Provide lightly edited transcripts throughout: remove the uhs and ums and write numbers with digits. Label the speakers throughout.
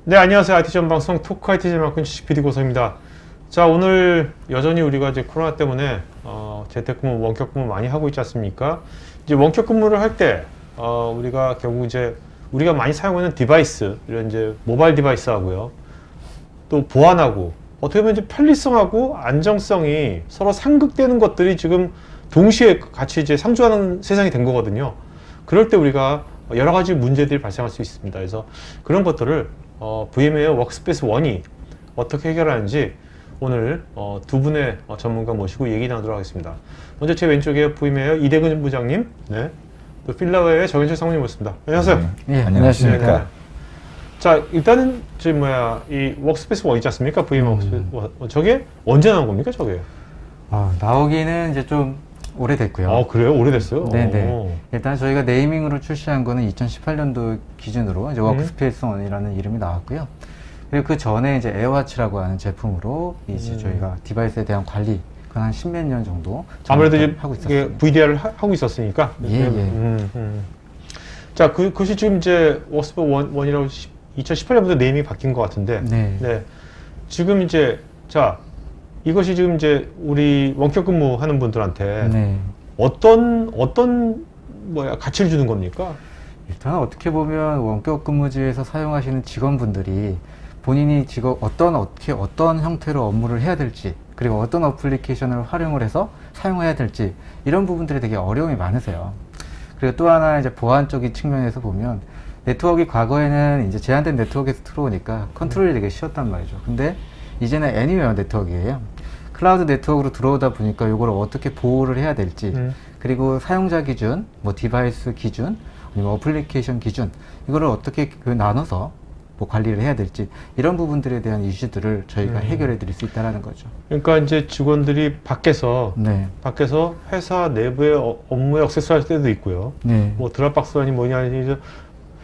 Speaker 1: 네, 안녕하세요. IT 전문 방송 토크 IT 전문학군 주식 PD 고성입니다. 자, 오늘 여전히 우리가 이제 코로나 때문에 재택근무, 원격근무 많이 하고 있지 않습니까? 이제 원격 근무를 할 때 우리가 결국 이제 우리가 많이 사용하는 디바이스, 이런 이제 모바일 디바이스 하고요. 또 보안하고 어떻게 보면 이제 편리성하고 안정성이 서로 상극되는 것들이 지금 동시에 같이 이제 상존하는 세상이 된 거거든요. 그럴 때 우리가 여러 가지 문제들이 발생할 수 있습니다. 그래서 그런 것들을 VM웨어 워크스페이스 1이 어떻게 해결하는지 오늘 두 분의 전문가 모시고 얘기 나누도록 하겠습니다. 먼저 제 왼쪽에 VM웨어 이대근 부장님, 네, 또 필라웨어의 정현철 상무님 모셨습니다. 안녕하세요.
Speaker 2: 네, 안녕하십니까.
Speaker 1: 네, 네. 자, 일단은 이 워크스페이스 1 있지 않습니까? VM웨어 워크스페이스 1. 저게 언제 나온 겁니까, 저게?
Speaker 2: 나오기는 이제 좀 오래됐고요.
Speaker 1: 그래요? 오래됐어요?
Speaker 2: 네네. 일단 저희가 네이밍으로 출시한 거는 2018년도 기준으로 이제 워크스페이스 1이라는 이름이 나왔고요. 그리고 그 전에 이제 에어와치라고 하는 제품으로 이제 저희가 디바이스에 대한 관리, 그건 한 10몇 년 정도
Speaker 1: 아무래도 이제
Speaker 2: 하고 있었어요.
Speaker 1: VDR을 하고 있었으니까.
Speaker 2: 예.
Speaker 1: 자, 그것이 지금 이제 워크스페이스 1이라고 2018년부터 네이밍이 바뀐 것 같은데.
Speaker 2: 네.
Speaker 1: 지금 이제, 자, 이것이 지금 이제 우리 원격 근무하는 분들한테 어떤 가치를 주는 겁니까?
Speaker 2: 일단 어떻게 보면 원격 근무지에서 사용하시는 직원분들이 본인이 어떤 형태로 업무를 해야 될지, 그리고 어떤 어플리케이션을 활용을 해서 사용해야 될지, 이런 부분들이 되게 어려움이 많으세요. 그리고 또 하나 이제 보안적인 측면에서 보면 네트워크가 과거에는 이제 제한된 네트워크에서 들어오니까 컨트롤이 되게 쉬웠단 말이죠. 근데 이제는 애니웨어 네트워크예요. 클라우드 네트워크로 들어오다 보니까 이걸 어떻게 보호를 해야 될지, 그리고 사용자 기준, 디바이스 기준, 아니면 어플리케이션 기준, 이거를 어떻게 나눠서 관리를 해야 될지, 이런 부분들에 대한 이슈들을 저희가 해결해 드릴 수 있다는 거죠.
Speaker 1: 그러니까 이제 직원들이 밖에서 회사 내부의 업무에 액세스 할 때도 있고요. 드랍박스 아니 뭐냐,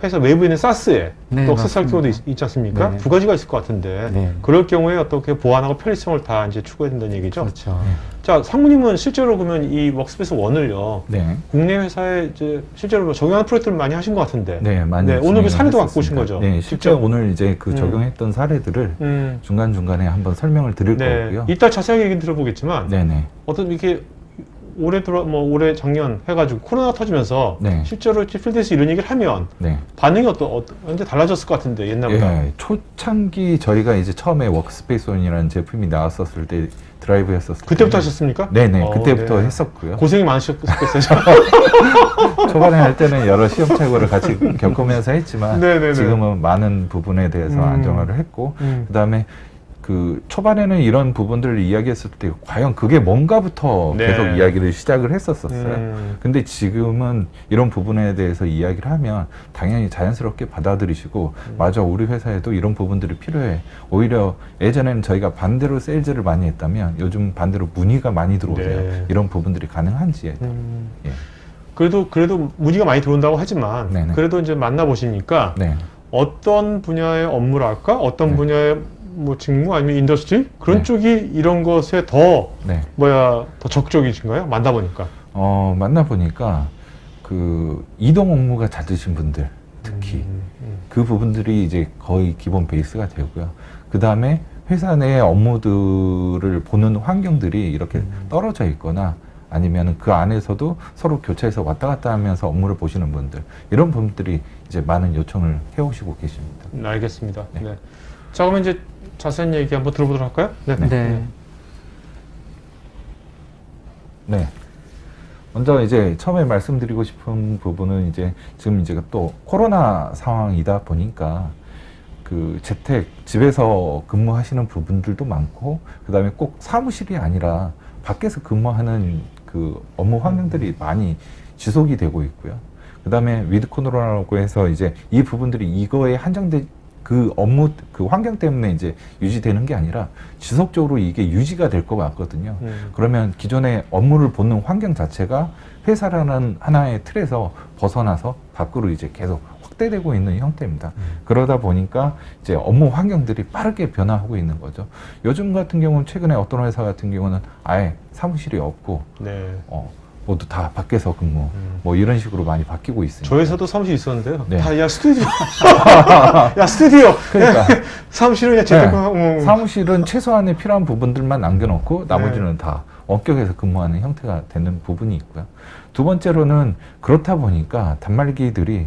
Speaker 1: 회사 외부에 있는 사스에 또 액세스 할 경우도 있지 않습니까? 두 가지가 있을 것 같은데, 그럴 경우에 어떻게 보안하고 편리성을 다 이제 추구해야 된다는 얘기죠?
Speaker 2: 그렇죠.
Speaker 1: 자, 상무님은 실제로 그러면 이 워크스페이스 1을요, 국내 회사에 이제 실제로 적용하는 프로젝트를 많이 하신 것 같은데,
Speaker 3: 많이
Speaker 1: 오늘 그 사례도 갖고 오신 거죠?
Speaker 3: 네, 실제 오늘 이제 그 적용했던 사례들을 중간중간에 한번 설명을 드릴 거고요.
Speaker 1: 이따 자세하게 얘기 들어보겠지만, 어떤 이렇게 올해 작년 해가지고 코로나가 터지면서 실제로 필드에서 이런 얘기를 하면 반응이 언제 달라졌을 것 같은데, 옛날보다.
Speaker 3: 초창기 저희가 이제 처음에 워크스페이스 1이라는 제품이 나왔었을 때 드라이브 했었을 때
Speaker 1: 그때부터 하셨습니까?
Speaker 3: 그때부터 했었고요.
Speaker 1: 고생이 많으셨겠어요.
Speaker 3: 초반에 할 때는 여러 시험착오를 같이 겪으면서 했지만 지금은 많은 부분에 대해서 안정화를 했고, 그 다음에 그 초반에는 이런 부분들을 이야기했을 때 과연 그게 뭔가부터 계속 이야기를 시작을 했었어요. 근데 지금은 이런 부분에 대해서 이야기를 하면 당연히 자연스럽게 받아들이시고, 맞아, 우리 회사에도 이런 부분들이 필요해. 오히려 예전에는 저희가 반대로 세일즈를 많이 했다면 요즘 반대로 문의가 많이 들어오세요. 이런 부분들이 가능한지에.
Speaker 1: 그래도 문의가 많이 들어온다고 하지만 그래도 이제 만나보시니까 어떤 분야의 업무랄까? 어떤 분야의 직무 아니면 인더스트리? 그런 쪽이 이런 것에 더 적극적이신가요? 만나보니까.
Speaker 3: 만나보니까 그 이동 업무가 잦으신 분들, 특히 그 부분들이 이제 거의 기본 베이스가 되고요. 그 다음에 회사 내 업무들을 보는 환경들이 이렇게 떨어져 있거나, 아니면 그 안에서도 서로 교차해서 왔다 갔다 하면서 업무를 보시는 분들, 이런 분들이 이제 많은 요청을 해오시고 계십니다.
Speaker 1: 알겠습니다. 자, 그러면 이제 자세한 얘기 한번 들어보도록 할까요?
Speaker 3: 먼저 이제 처음에 말씀드리고 싶은 부분은 이제 지금 이제 또 코로나 상황이다 보니까 그 집에서 근무하시는 부분들도 많고, 그 다음에 꼭 사무실이 아니라 밖에서 근무하는 그 업무 환경들이 많이 지속이 되고 있고요. 그 다음에 위드 코로나라고 해서 이제 이 부분들이 이거에 한정된 그 업무, 그 환경 때문에 이제 유지되는 게 아니라 지속적으로 이게 유지가 될 것 같거든요. 그러면 기존의 업무를 보는 환경 자체가 회사라는 하나의 틀에서 벗어나서 밖으로 이제 계속 확대되고 있는 형태입니다. 그러다 보니까 이제 업무 환경들이 빠르게 변화하고 있는 거죠. 요즘 같은 경우는 최근에 어떤 회사 같은 경우는 아예 사무실이 없고, 모두 다 밖에서 근무 뭐 이런 식으로 많이 바뀌고 있습니다.
Speaker 1: 저 회사도 사무실 있었는데요.
Speaker 3: 네.
Speaker 1: 다, 야, 스튜디오. 야, 스튜디오.
Speaker 3: 그러니까
Speaker 1: 사무실은 그냥 재택하고.
Speaker 3: 사무실은 최소한의 필요한 부분들만 남겨놓고 나머지는 다 원격에서 근무하는 형태가 되는 부분이 있고요. 두 번째로는 그렇다 보니까 단말기들이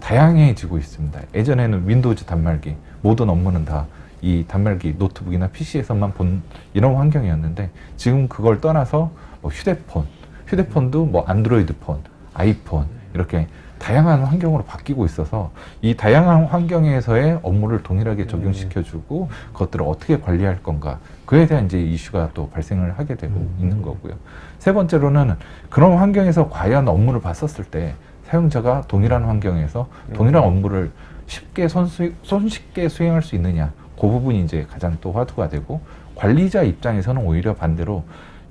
Speaker 3: 다양해지고 있습니다. 예전에는 윈도우즈 단말기, 모든 업무는 다 이 단말기, 노트북이나 PC에서만 본 이런 환경이었는데 지금 그걸 떠나서 뭐 휴대폰도 뭐 안드로이드 폰, 아이폰 이렇게 다양한 환경으로 바뀌고 있어서 이 다양한 환경에서의 업무를 동일하게 적용시켜주고 그것들을 어떻게 관리할 건가 그에 대한 이제 이슈가 또 발생을 하게 되고 있는 거고요. 세 번째로는 그런 환경에서 과연 업무를 봤었을 때 사용자가 동일한 환경에서 동일한 업무를 쉽게 손쉽게 수행할 수 있느냐 그 부분이 이제 가장 또 화두가 되고 관리자 입장에서는 오히려 반대로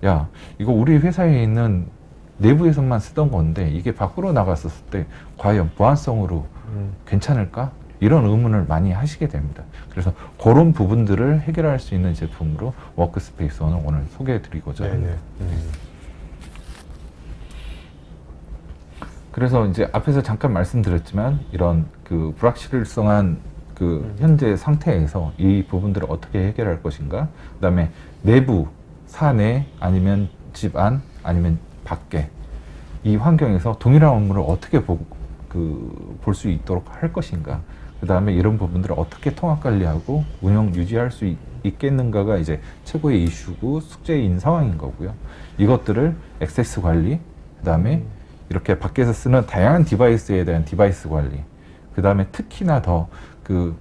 Speaker 3: 야 이거 우리 회사에 있는 내부에서만 쓰던 건데 이게 밖으로 나갔었을 때 과연 보안성으로 괜찮을까? 이런 의문을 많이 하시게 됩니다. 그래서 그런 부분들을 해결할 수 있는 제품으로 워크스페이스 원을 오늘 소개해 드리고자 합니다. 그래서 이제 앞에서 잠깐 말씀드렸지만 이런 그 불확실성한 그 현재 상태에서 이 부분들을 어떻게 해결할 것인가, 그 다음에 내부, 사내, 아니면 집 안, 아니면 밖에 이 환경에서 동일한 업무를 어떻게 볼 수 있도록 할 것인가, 그 다음에 이런 부분들을 어떻게 통합 관리하고 운영 유지할 수 있겠는가가 이제 최고의 이슈고 숙제인 상황인 거고요. 이것들을 액세스 관리, 그 다음에 이렇게 밖에서 쓰는 다양한 디바이스에 대한 디바이스 관리, 그 다음에 특히나 더 그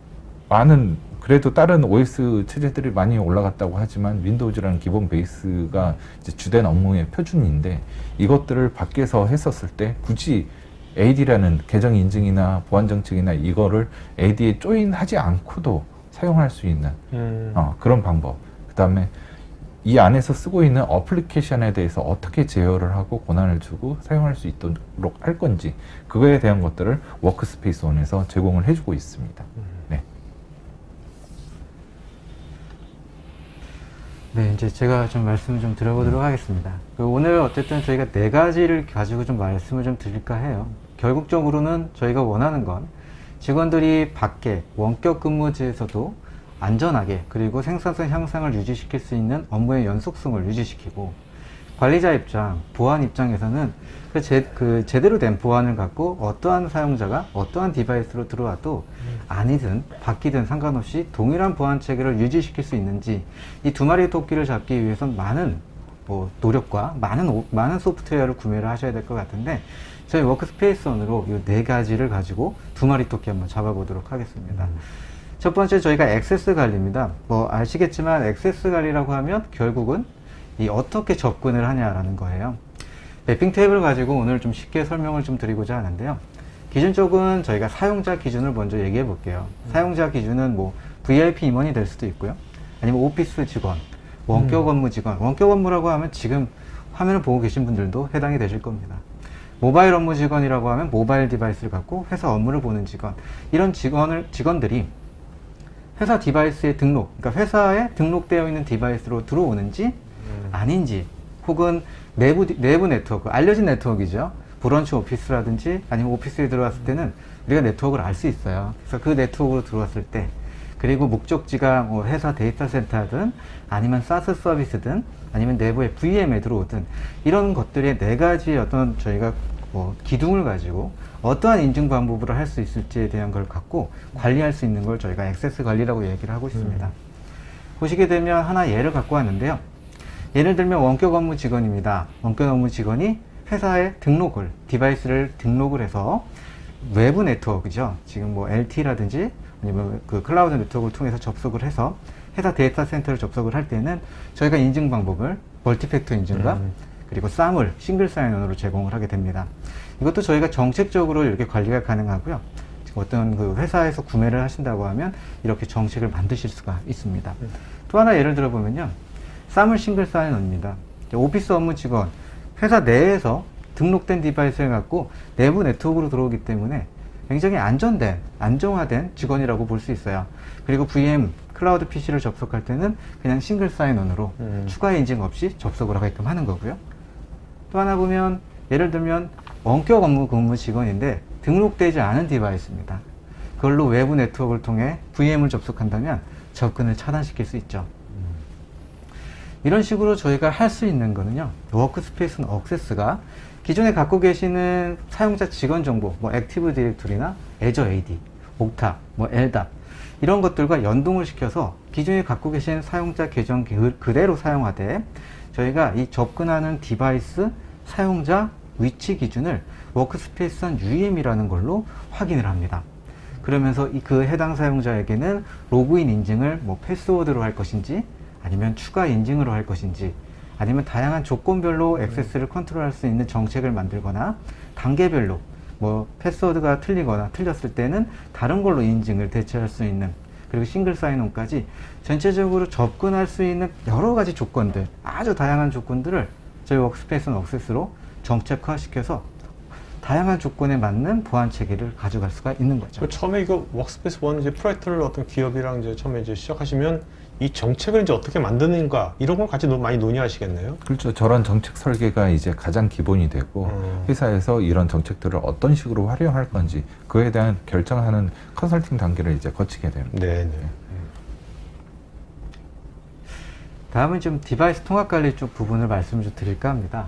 Speaker 3: 많은 그래도 다른 OS 체제들이 많이 올라갔다고 하지만 윈도우즈라는 기본 베이스가 이제 주된 업무의 표준인데 이것들을 밖에서 했었을 때 굳이 AD라는 계정 인증이나 보안 정책이나 이거를 AD에 조인하지 않고도 사용할 수 있는 그런 방법. 그 다음에 이 안에서 쓰고 있는 어플리케이션에 대해서 어떻게 제어를 하고 권한을 주고 사용할 수 있도록 할 건지 그거에 대한 것들을 워크스페이스 원에서 제공을 해주고 있습니다. 네.
Speaker 2: 네, 이제 제가 좀 말씀을 좀 드려보도록 하겠습니다. 오늘 어쨌든 저희가 4가지를 가지고 좀 말씀을 좀 드릴까 해요. 결국적으로는 저희가 원하는 건 직원들이 밖에 원격 근무지에서도 안전하게 그리고 생산성 향상을 유지시킬 수 있는 업무의 연속성을 유지시키고 관리자 입장, 보안 입장에서는 제대로 된 보안을 갖고 어떠한 사용자가 어떠한 디바이스로 들어와도 안이든 밖이든 상관없이 동일한 보안 체계를 유지시킬 수 있는지 이 두 마리의 토끼를 잡기 위해선 많은 노력과 많은 소프트웨어를 구매를 하셔야 될 것 같은데 저희 워크스페이스 원으로 이 4가지를 가지고 두 마리 토끼 한번 잡아보도록 하겠습니다. 첫 번째 저희가 액세스 관리입니다. 아시겠지만 액세스 관리라고 하면 결국은 어떻게 접근을 하냐라는 거예요. 매핑 탭을 가지고 오늘 좀 쉽게 설명을 좀 드리고자 하는데요. 기준 쪽은 저희가 사용자 기준을 먼저 얘기해 볼게요. 사용자 기준은 VIP 임원이 될 수도 있고요. 아니면 오피스 직원, 원격 업무 직원. 원격 업무라고 하면 지금 화면을 보고 계신 분들도 해당이 되실 겁니다. 모바일 업무 직원이라고 하면 모바일 디바이스를 갖고 회사 업무를 보는 직원. 이런 직원들이 회사 디바이스에 그러니까 회사에 등록되어 있는 디바이스로 들어오는지 아닌지, 혹은 내부 네트워크, 알려진 네트워크이죠. 브런치 오피스라든지 아니면 오피스에 들어왔을 때는 우리가 네트워크를 알 수 있어요. 그래서 그 네트워크로 들어왔을 때, 그리고 목적지가 회사 데이터 센터든 아니면 사스 서비스든 아니면 내부의 VM에 들어오든 이런 것들의 4가지 어떤 저희가 기둥을 가지고 어떠한 인증 방법으로 할 수 있을지에 대한 걸 갖고 관리할 수 있는 걸 저희가 액세스 관리라고 얘기를 하고 있습니다. 보시게 되면 하나 예를 갖고 왔는데요. 예를 들면 원격 업무 직원입니다. 원격 업무 직원이 회사에 디바이스를 등록을 해서 외부 네트워크죠. 지금 LTE라든지 아니면 그 클라우드 네트워크를 통해서 접속을 해서 회사 데이터 센터를 접속을 할 때는 저희가 인증 방법을 멀티팩터 인증과 그리고 쌈을 싱글 사인원으로 제공을 하게 됩니다. 이것도 저희가 정책적으로 이렇게 관리가 가능하고요. 어떤 그 회사에서 구매를 하신다고 하면 이렇게 정책을 만드실 수가 있습니다. 또 하나 예를 들어보면요. 쌈을 싱글 사인원입니다. 오피스 업무 직원, 회사 내에서 등록된 디바이스를 갖고 내부 네트워크로 들어오기 때문에 굉장히 안정화된 직원이라고 볼 수 있어요. 그리고 VM, 클라우드 PC를 접속할 때는 그냥 싱글 사인원으로 추가 인증 없이 접속을 하게끔 하는 거고요. 또 하나 보면 예를 들면 원격 업무 근무 직원인데 등록되지 않은 디바이스입니다. 그걸로 외부 네트워크를 통해 VM을 접속한다면 접근을 차단시킬 수 있죠. 이런 식으로 저희가 할 수 있는 거는요, 워크스페이스 액세스가 기존에 갖고 계시는 사용자 직원 정보, 뭐 액티브 디렉토리나 애저 AD, 옥타, 뭐 LDAP 이런 것들과 연동을 시켜서 기존에 갖고 계신 사용자 계정 그대로 사용하되 저희가 이 접근하는 디바이스 사용자 위치 기준을 워크스페이스한 UEM이라는 걸로 확인을 합니다. 그러면서 그 해당 사용자에게는 로그인 인증을 뭐 패스워드로 할 것인지 아니면 추가 인증으로 할 것인지 아니면 다양한 조건별로 액세스를 컨트롤할 수 있는 정책을 만들거나 단계별로 뭐 패스워드가 틀리거나 틀렸을 때는 다른 걸로 인증을 대체할 수 있는, 그리고 싱글 사인온까지 전체적으로 접근할 수 있는 여러 가지 조건들, 아주 다양한 조건들을 저희 워크스페이스 액세스로 정책화시켜서 다양한 조건에 맞는 보안 체계를 가져갈 수가 있는 거죠.
Speaker 1: 처음에 이거 워크스페이스 원 이제 프로젝트를 어떤 기업이랑 이제 처음에 이제 시작하시면 이 정책을 이제 어떻게 만드는가 이런 걸 같이 많이 논의하시겠네요.
Speaker 3: 그렇죠. 저런 정책 설계가 이제 가장 기본이 되고 회사에서 이런 정책들을 어떤 식으로 활용할 건지 그에 대한 결정하는 컨설팅 단계를 이제 거치게 됩니다.
Speaker 1: 네.
Speaker 2: 다음은 좀 디바이스 통합 관리 쪽 부분을 말씀을 좀 드릴까 합니다.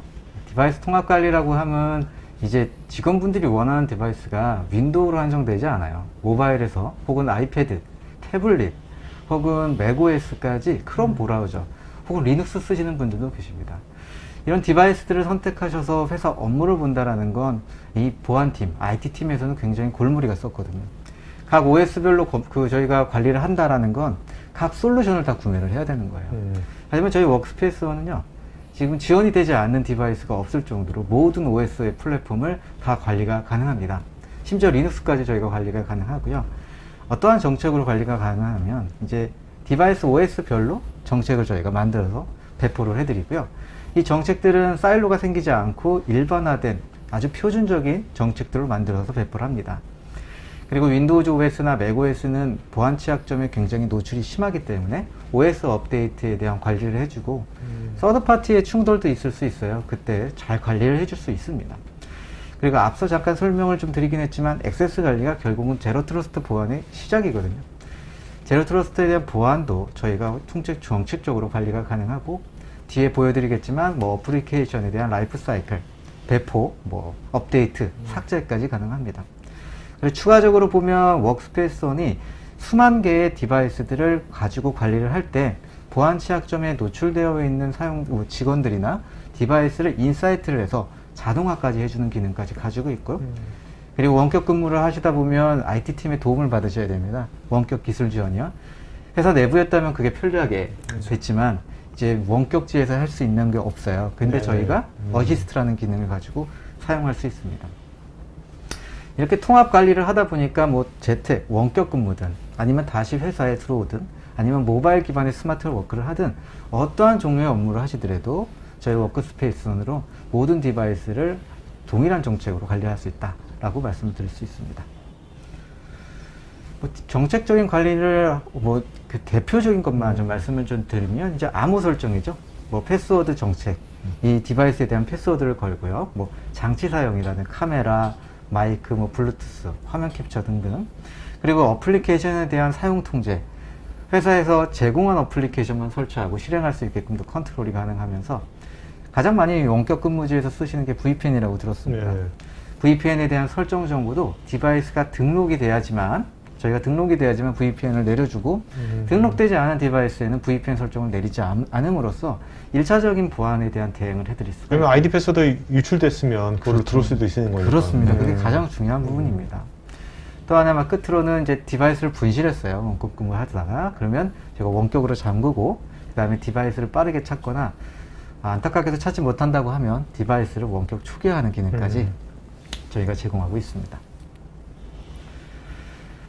Speaker 2: 디바이스 통합 관리라고 하면 이제 직원분들이 원하는 디바이스가 윈도우로 한정되지 않아요. 모바일에서 혹은 아이패드, 태블릿, 혹은 맥OS까지 크롬 브라우저, 혹은 리눅스 쓰시는 분들도 계십니다. 이런 디바이스들을 선택하셔서 회사 업무를 본다라는 건 이 보안팀, IT팀에서는 굉장히 골무리가 썼거든요. 각 OS별로 저희가 관리를 한다라는 건 각 솔루션을 다 구매를 해야 되는 거예요. 하지만 저희 워크스페이스원은요, 지금 지원이 되지 않는 디바이스가 없을 정도로 모든 OS의 플랫폼을 다 관리가 가능합니다. 심지어 리눅스까지 저희가 관리가 가능하고요. 어떠한 정책으로 관리가 가능하면 이제 디바이스 OS별로 정책을 저희가 만들어서 배포를 해드리고요. 이 정책들은 사일로가 생기지 않고 일반화된 아주 표준적인 정책들을 만들어서 배포를 합니다. 그리고 윈도우즈 OS나 맥OS는 보안 취약점에 굉장히 노출이 심하기 때문에 OS 업데이트에 대한 관리를 해주고 서드파티의 충돌도 있을 수 있어요. 그때 잘 관리를 해줄 수 있습니다. 그리고 앞서 잠깐 설명을 좀 드리긴 했지만 액세스 관리가 결국은 제로 트러스트 보안의 시작이거든요. 제로 트러스트에 대한 보안도 저희가 정책적으로 관리가 가능하고, 뒤에 보여드리겠지만 뭐 어플리케이션에 대한 라이프 사이클, 배포, 뭐 업데이트, 삭제까지 가능합니다. 그리고 추가적으로 보면 워크스페이스원이 수만 개의 디바이스들을 가지고 관리를 할 때 보안 취약점에 노출되어 있는 직원들이나 디바이스를 인사이트를 해서 자동화까지 해주는 기능까지 가지고 있고요. 그리고 원격 근무를 하시다 보면 IT팀의 도움을 받으셔야 됩니다. 원격 기술 지원이요. 회사 내부였다면 그게 편리하게 됐지만 이제 원격지에서 할 수 있는 게 없어요. 근데 저희가 어시스트라는 기능을 가지고 사용할 수 있습니다. 이렇게 통합 관리를 하다 보니까 뭐 재택, 원격 근무든 아니면 다시 회사에 들어오든 아니면 모바일 기반의 스마트 워크를 하든 어떠한 종류의 업무를 하시더라도 저희 워크스페이스원으로 모든 디바이스를 동일한 정책으로 관리할 수 있다라고 말씀을 드릴 수 있습니다. 뭐 정책적인 관리를 뭐 그 대표적인 것만 좀 말씀을 좀 드리면 이제 암호 설정이죠. 뭐 패스워드 정책, 이 디바이스에 대한 패스워드를 걸고요. 뭐 장치 사용이라는 카메라, 마이크, 뭐 블루투스, 화면 캡처 등등. 그리고 어플리케이션에 대한 사용 통제, 회사에서 제공한 어플리케이션만 설치하고 실행할 수 있게끔 컨트롤이 가능하면서 가장 많이 원격 근무지에서 쓰시는 게 VPN이라고 들었습니다. VPN에 대한 설정 정보도 디바이스가 등록이 돼야지만, 저희가 등록이 돼야지만 VPN을 내려주고 등록되지 않은 디바이스에는 VPN 설정을 내리지 않음으로써 1차적인 보안에 대한 대응을 해드릴 수가
Speaker 1: 그러면 아이디 패스워드 유출됐으면 그걸로 들어올 수도 있는 거니까.
Speaker 2: 그렇습니다. 그게 가장 중요한 부분입니다. 또 하나 끝으로는 이제 디바이스를 분실했어요. 원격 근무를 하다가. 그러면 제가 원격으로 잠그고 그 다음에 디바이스를 빠르게 찾거나 안타깝게도 찾지 못한다고 하면 디바이스를 원격 초기화하는 기능까지 저희가 제공하고 있습니다.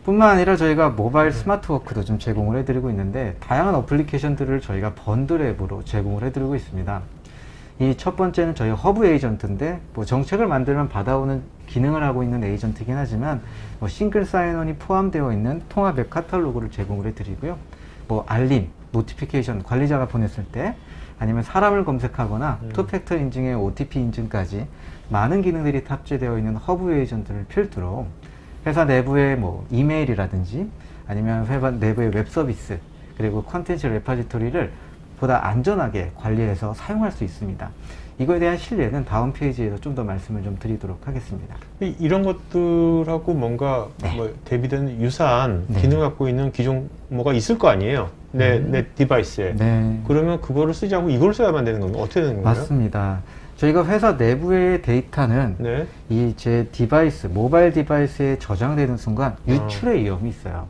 Speaker 2: 뿐만 아니라 저희가 모바일 스마트 워크도 좀 제공을 해드리고 있는데 다양한 어플리케이션들을 저희가 번들 앱으로 제공을 해드리고 있습니다. 이 첫 번째는 저희 허브 에이전트인데 뭐 정책을 만들면 받아오는 기능을 하고 있는 에이전트이긴 하지만 뭐 싱글 사인온이 포함되어 있는 통합 앱 카탈로그를 제공을 해드리고요. 뭐 알림, 노티피케이션 관리자가 보냈을 때 아니면 사람을 검색하거나 투팩터 인증의 OTP 인증까지 많은 기능들이 탑재되어 있는 허브 에이전트를 필두로 회사 내부의 뭐 이메일이라든지 아니면 회사 내부의 웹 서비스 그리고 컨텐츠 레파지토리를 보다 안전하게 관리해서 사용할 수 있습니다. 이거에 대한 신뢰는 다음 페이지에서 좀 더 말씀을 좀 드리도록 하겠습니다.
Speaker 1: 이런 것들하고 뭔가
Speaker 2: 네.
Speaker 1: 뭐 대비되는 유사한
Speaker 2: 네.
Speaker 1: 기능을 갖고 있는 기존 뭐가 있을 거 아니에요. 내 디바이스에.
Speaker 2: 네.
Speaker 1: 그러면 그거를 쓰지 않고 이걸 써야만 되는 겁니까? 어떻게 되는 건가요?
Speaker 2: 맞습니다. 저희가 회사 내부의 데이터는
Speaker 1: 네.
Speaker 2: 이 제 디바이스, 모바일 디바이스에 저장되는 순간 유출의 위험이 있어요.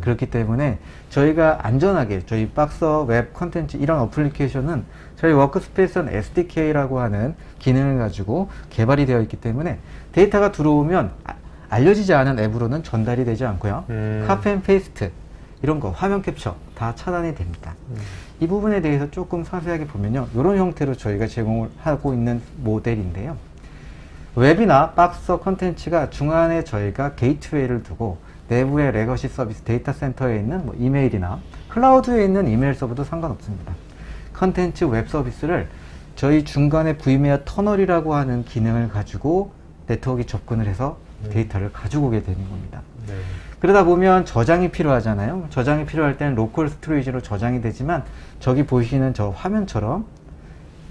Speaker 2: 그렇기 때문에 저희가 안전하게 저희 박서, 웹, 컨텐츠 이런 어플리케이션은 저희 워크스페이스는 SDK라고 하는 기능을 가지고 개발이 되어 있기 때문에 데이터가 들어오면 알려지지 않은 앱으로는 전달이 되지 않고요. 카피 앤 페이스트 이런 거 화면 캡처 다 차단이 됩니다. 이 부분에 대해서 조금 상세하게 보면요. 이런 형태로 저희가 제공을 하고 있는 모델인데요. 웹이나 박서 컨텐츠가 중간에 저희가 게이트웨이를 두고 내부의 레거시 서비스 데이터 센터에 있는 뭐 이메일이나 클라우드에 있는 이메일 서버도 상관없습니다. 컨텐츠 웹 서비스를 저희 중간에 VMware 터널이라고 하는 기능을 가지고 네트워크에 접근을 해서 데이터를 가지고 오게 되는 겁니다.
Speaker 1: 네.
Speaker 2: 그러다 보면 저장이 필요하잖아요. 저장이 필요할 때는 로컬 스토리지로 저장이 되지만 저기 보시는 저 화면처럼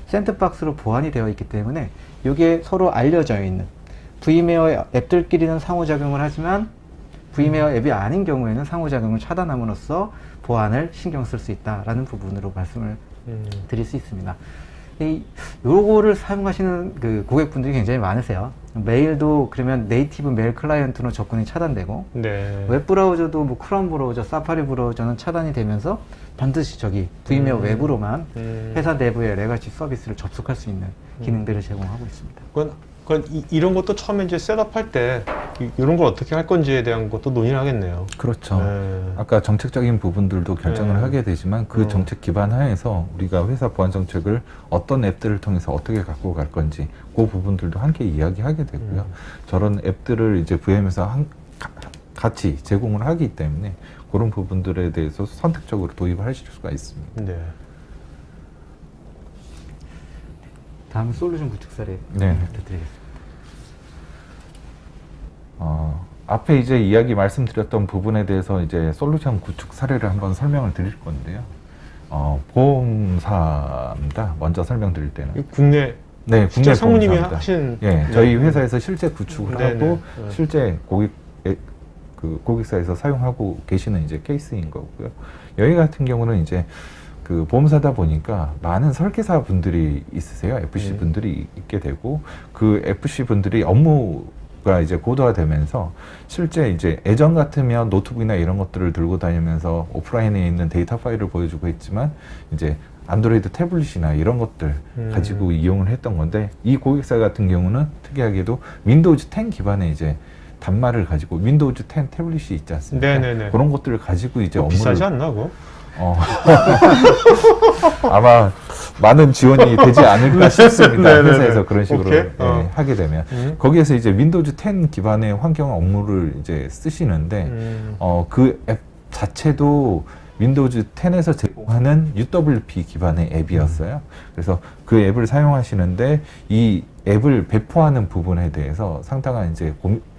Speaker 2: 샌드박스로 보안이 되어 있기 때문에 이게 서로 알려져 있는 VMware 앱들끼리는 상호작용을 하지만 VMware 앱이 아닌 경우에는 상호작용을 차단함으로써 보안을 신경 쓸 수 있다라는 부분으로 말씀을 드릴 수 있습니다. 요거를 사용하시는 그 고객분들이 굉장히 많으세요. 메일도 그러면 네이티브 메일 클라이언트로 접근이 차단되고
Speaker 1: 네.
Speaker 2: 웹브라우저도 뭐 크롬 브라우저, 사파리 브라우저는 차단이 되면서 반드시 저기 VMware 웹으로만 회사 내부의 레거시 서비스를 접속할 수 있는 기능들을 제공하고 있습니다.
Speaker 1: 그건 이런 것도 처음에 이제 셋업할 때 이런 걸 어떻게 할 건지에 대한 것도 논의를 하겠네요.
Speaker 3: 그렇죠.
Speaker 1: 네.
Speaker 3: 아까 정책적인 부분들도 결정을
Speaker 1: 네.
Speaker 3: 하게 되지만 그 정책 기반 하에서 우리가 회사 보안 정책을 어떤 앱들을 통해서 어떻게 갖고 갈 건지 그 부분들도 함께 이야기하게 되고요. 저런 앱들을 이제 VM에서 같이 제공을 하기 때문에 그런 부분들에 대해서 선택적으로 도입을 하실 수가 있습니다.
Speaker 1: 네.
Speaker 2: 다음 솔루션 구축 사례
Speaker 3: 네.
Speaker 2: 부탁드리겠습니다.
Speaker 3: 앞에 이제 이야기 말씀드렸던 부분에 대해서 이제 솔루션 구축 사례를 한번 설명을 드릴 건데요. 보험사입니다. 먼저 설명드릴 때는.
Speaker 1: 이 국내
Speaker 3: 네,
Speaker 1: 실제
Speaker 3: 국내
Speaker 1: 상무님이
Speaker 3: 보험사입니다.
Speaker 1: 하신
Speaker 3: 예, 저희 회사에서 실제 구축을
Speaker 1: 네,
Speaker 3: 하고
Speaker 1: 네.
Speaker 3: 실제 고객사에서 사용하고 계시는 이제 케이스인 거고요. 여기 같은 경우는 이제 그 보험사다 보니까 많은 설계사 분들이 있으세요. FC 분들이 있게 되고 그 FC 분들이 업무가 이제 고도화되면서 실제 이제 예전 같으면 노트북이나 이런 것들을 들고 다니면서 오프라인에 있는 데이터 파일을 보여주고 했지만 이제 안드로이드 태블릿이나 이런 것들 가지고 이용을 했던 건데 이 고객사 같은 경우는 특이하게도 윈도우즈 10 기반의 이제 단말을 가지고 윈도우즈 10 태블릿이 있지 않습니까?
Speaker 1: 네네네.
Speaker 3: 그런 것들을 가지고 이제 업무를
Speaker 1: 비싸지 않나 그거?
Speaker 3: 아마 많은 지원이 되지 않을까 싶습니다.
Speaker 1: 네네네.
Speaker 3: 회사에서 그런 식으로
Speaker 1: 오케이.
Speaker 3: 예, 하게 되면 거기에서 이제 윈도우즈 10 기반의 환경 업무를 이제 쓰시는데 그 앱 자체도 윈도우즈 10에서 제공하는 UWP 기반의 앱이었어요. 그래서 그 앱을 사용하시는데 이 앱을 배포하는 부분에 대해서 상당한 이제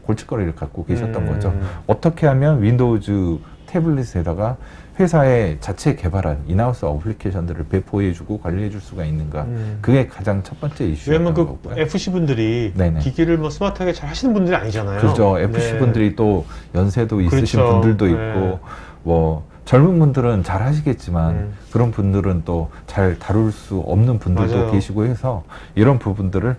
Speaker 3: 골칫거리를 갖고 계셨던 거죠. 어떻게 하면 윈도우즈 태블릿에다가 회사의 자체 개발한 인하우스 어플리케이션들을 배포해주고 관리해줄 수가 있는가. 그게 가장 첫 번째 이슈였던
Speaker 1: 왜냐면 그
Speaker 3: 거고요.
Speaker 1: FC 분들이
Speaker 3: 네네.
Speaker 1: 기기를 뭐 스마트하게 잘 하시는 분들이 아니잖아요.
Speaker 3: 그렇죠. FC 분들이 또 연세도 있으신
Speaker 1: 그렇죠.
Speaker 3: 분들도 있고
Speaker 1: 네.
Speaker 3: 뭐 젊은 분들은 잘 하시겠지만 그런 분들은 또 잘 다룰 수 없는 분들도
Speaker 1: 맞아요.
Speaker 3: 계시고 해서 이런 부분들을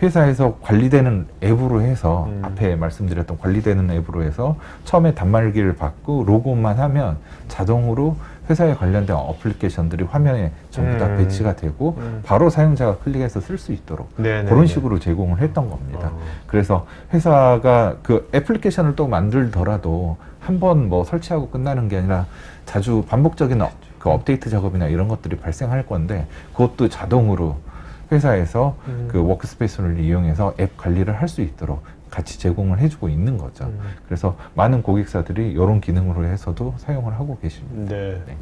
Speaker 3: 회사에서 관리되는 앱으로 해서 앞에 말씀드렸던 관리되는 앱으로 해서 처음에 단말기를 받고 로그인만 하면 자동으로 회사에 관련된 어플리케이션들이 화면에 전부 다 배치가 되고 바로 사용자가 클릭해서 쓸 수 있도록
Speaker 1: 네네네.
Speaker 3: 그런 식으로 제공을 했던 겁니다. 그래서 회사가 그 애플리케이션을 또 만들더라도 한 번 뭐 설치하고 끝나는 게 아니라 자주 반복적인 그 업데이트 작업이나 이런 것들이 발생할 건데 그것도 자동으로 회사에서 그 워크스페이스를 이용해서 앱 관리를 할 수 있도록 같이 제공을 해주고 있는 거죠. 그래서 많은 고객사들이 이런 기능으로 해서도 사용을 하고 계십니다.
Speaker 1: 네.
Speaker 3: 네.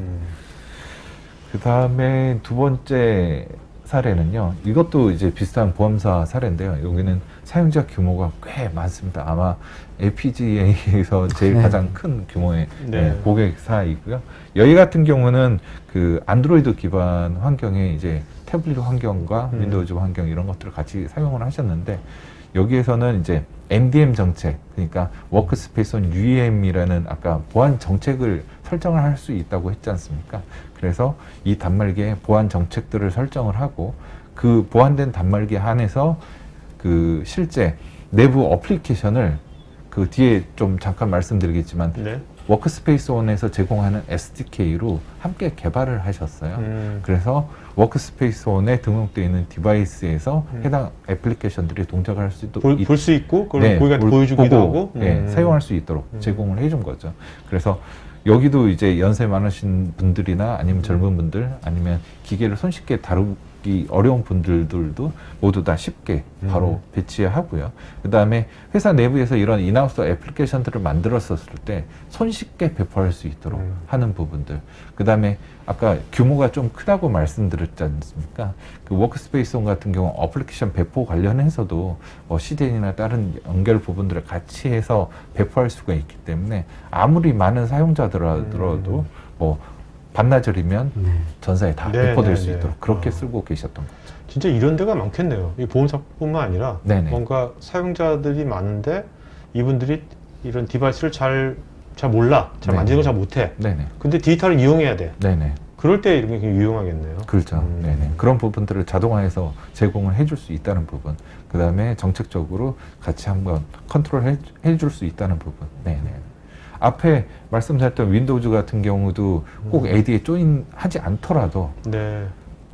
Speaker 3: 그 다음에 두 번째 사례는요. 이것도 이제 비슷한 보험사 사례인데요. 여기는 사용자 규모가 꽤 많습니다. 아마 LPGA에서 제일
Speaker 2: 네.
Speaker 3: 가장 큰 규모의
Speaker 1: 네.
Speaker 3: 고객사이고요. 여기 같은 경우는 그 안드로이드 기반 환경에 이제 태블릿 환경과 윈도우즈 환경 이런 것들을 같이 사용을 하셨는데 여기에서는 이제 MDM 정책, 그러니까 워크스페이스 온 UEM이라는 아까 보안 정책을 설정을 할 수 있다고 했지 않습니까? 그래서 이 단말기에 보안 정책들을 설정을 하고 그 보안된 단말기에 한해서 그 실제 내부 어플리케이션을 그 뒤에 좀 잠깐 말씀드리겠지만
Speaker 1: 네.
Speaker 3: 워크스페이스 온에서 제공하는 SDK로 함께 개발을 하셨어요. 그래서 워크스페이스 온에 등록되어 있는 디바이스에서 해당 애플리케이션들이 동작을 할 수 있도록
Speaker 1: 볼 수 있고 그걸 고객한테 보여주기도 하고
Speaker 3: 사용할 수 있도록 제공을 해준 거죠. 그래서 여기도 이제 연세 많으신 분들이나 아니면 젊은 분들 아니면 기계를 손쉽게 다루기 어려운 분들도 모두 다 쉽게 바로 배치하고요. 그 다음에 회사 내부에서 이런 인하우스 애플리케이션들을 만들었었을 때 손쉽게 배포할 수 있도록 하는 부분들. 그 다음에 아까 규모가 좀 크다고 말씀드렸지 않습니까? 그 워크스페이스 온 같은 경우 어플리케이션 배포 관련해서도 뭐 CDN이나 다른 연결 부분들을 같이 해서 배포할 수가 있기 때문에 아무리 많은 사용자들하더라도 뭐 반나절이면 전사에 다
Speaker 1: 네,
Speaker 3: 배포될
Speaker 1: 네,
Speaker 3: 수
Speaker 1: 네.
Speaker 3: 있도록 그렇게 쓰고 계셨던 거죠.
Speaker 1: 진짜 이런 데가 많겠네요. 이 보험사뿐만 아니라
Speaker 3: 네네.
Speaker 1: 뭔가 사용자들이 많은데 이분들이 이런 디바이스를 잘 몰라, 잘
Speaker 3: 네.
Speaker 1: 만지는 걸 잘 못해.
Speaker 3: 네네.
Speaker 1: 근데 디지털을 이용해야 돼.
Speaker 3: 네네.
Speaker 1: 그럴 때 이런 게 굉장히 유용하겠네요.
Speaker 3: 그렇죠. 네네. 그런 부분들을 자동화해서 제공을 해줄 수 있다는 부분. 그 다음에 정책적으로 같이 한번 컨트롤 해줄 수 있다는 부분. 네네. 앞에 말씀드렸던 윈도우즈 같은 경우도 꼭 AD에 조인하지 않더라도
Speaker 1: 네.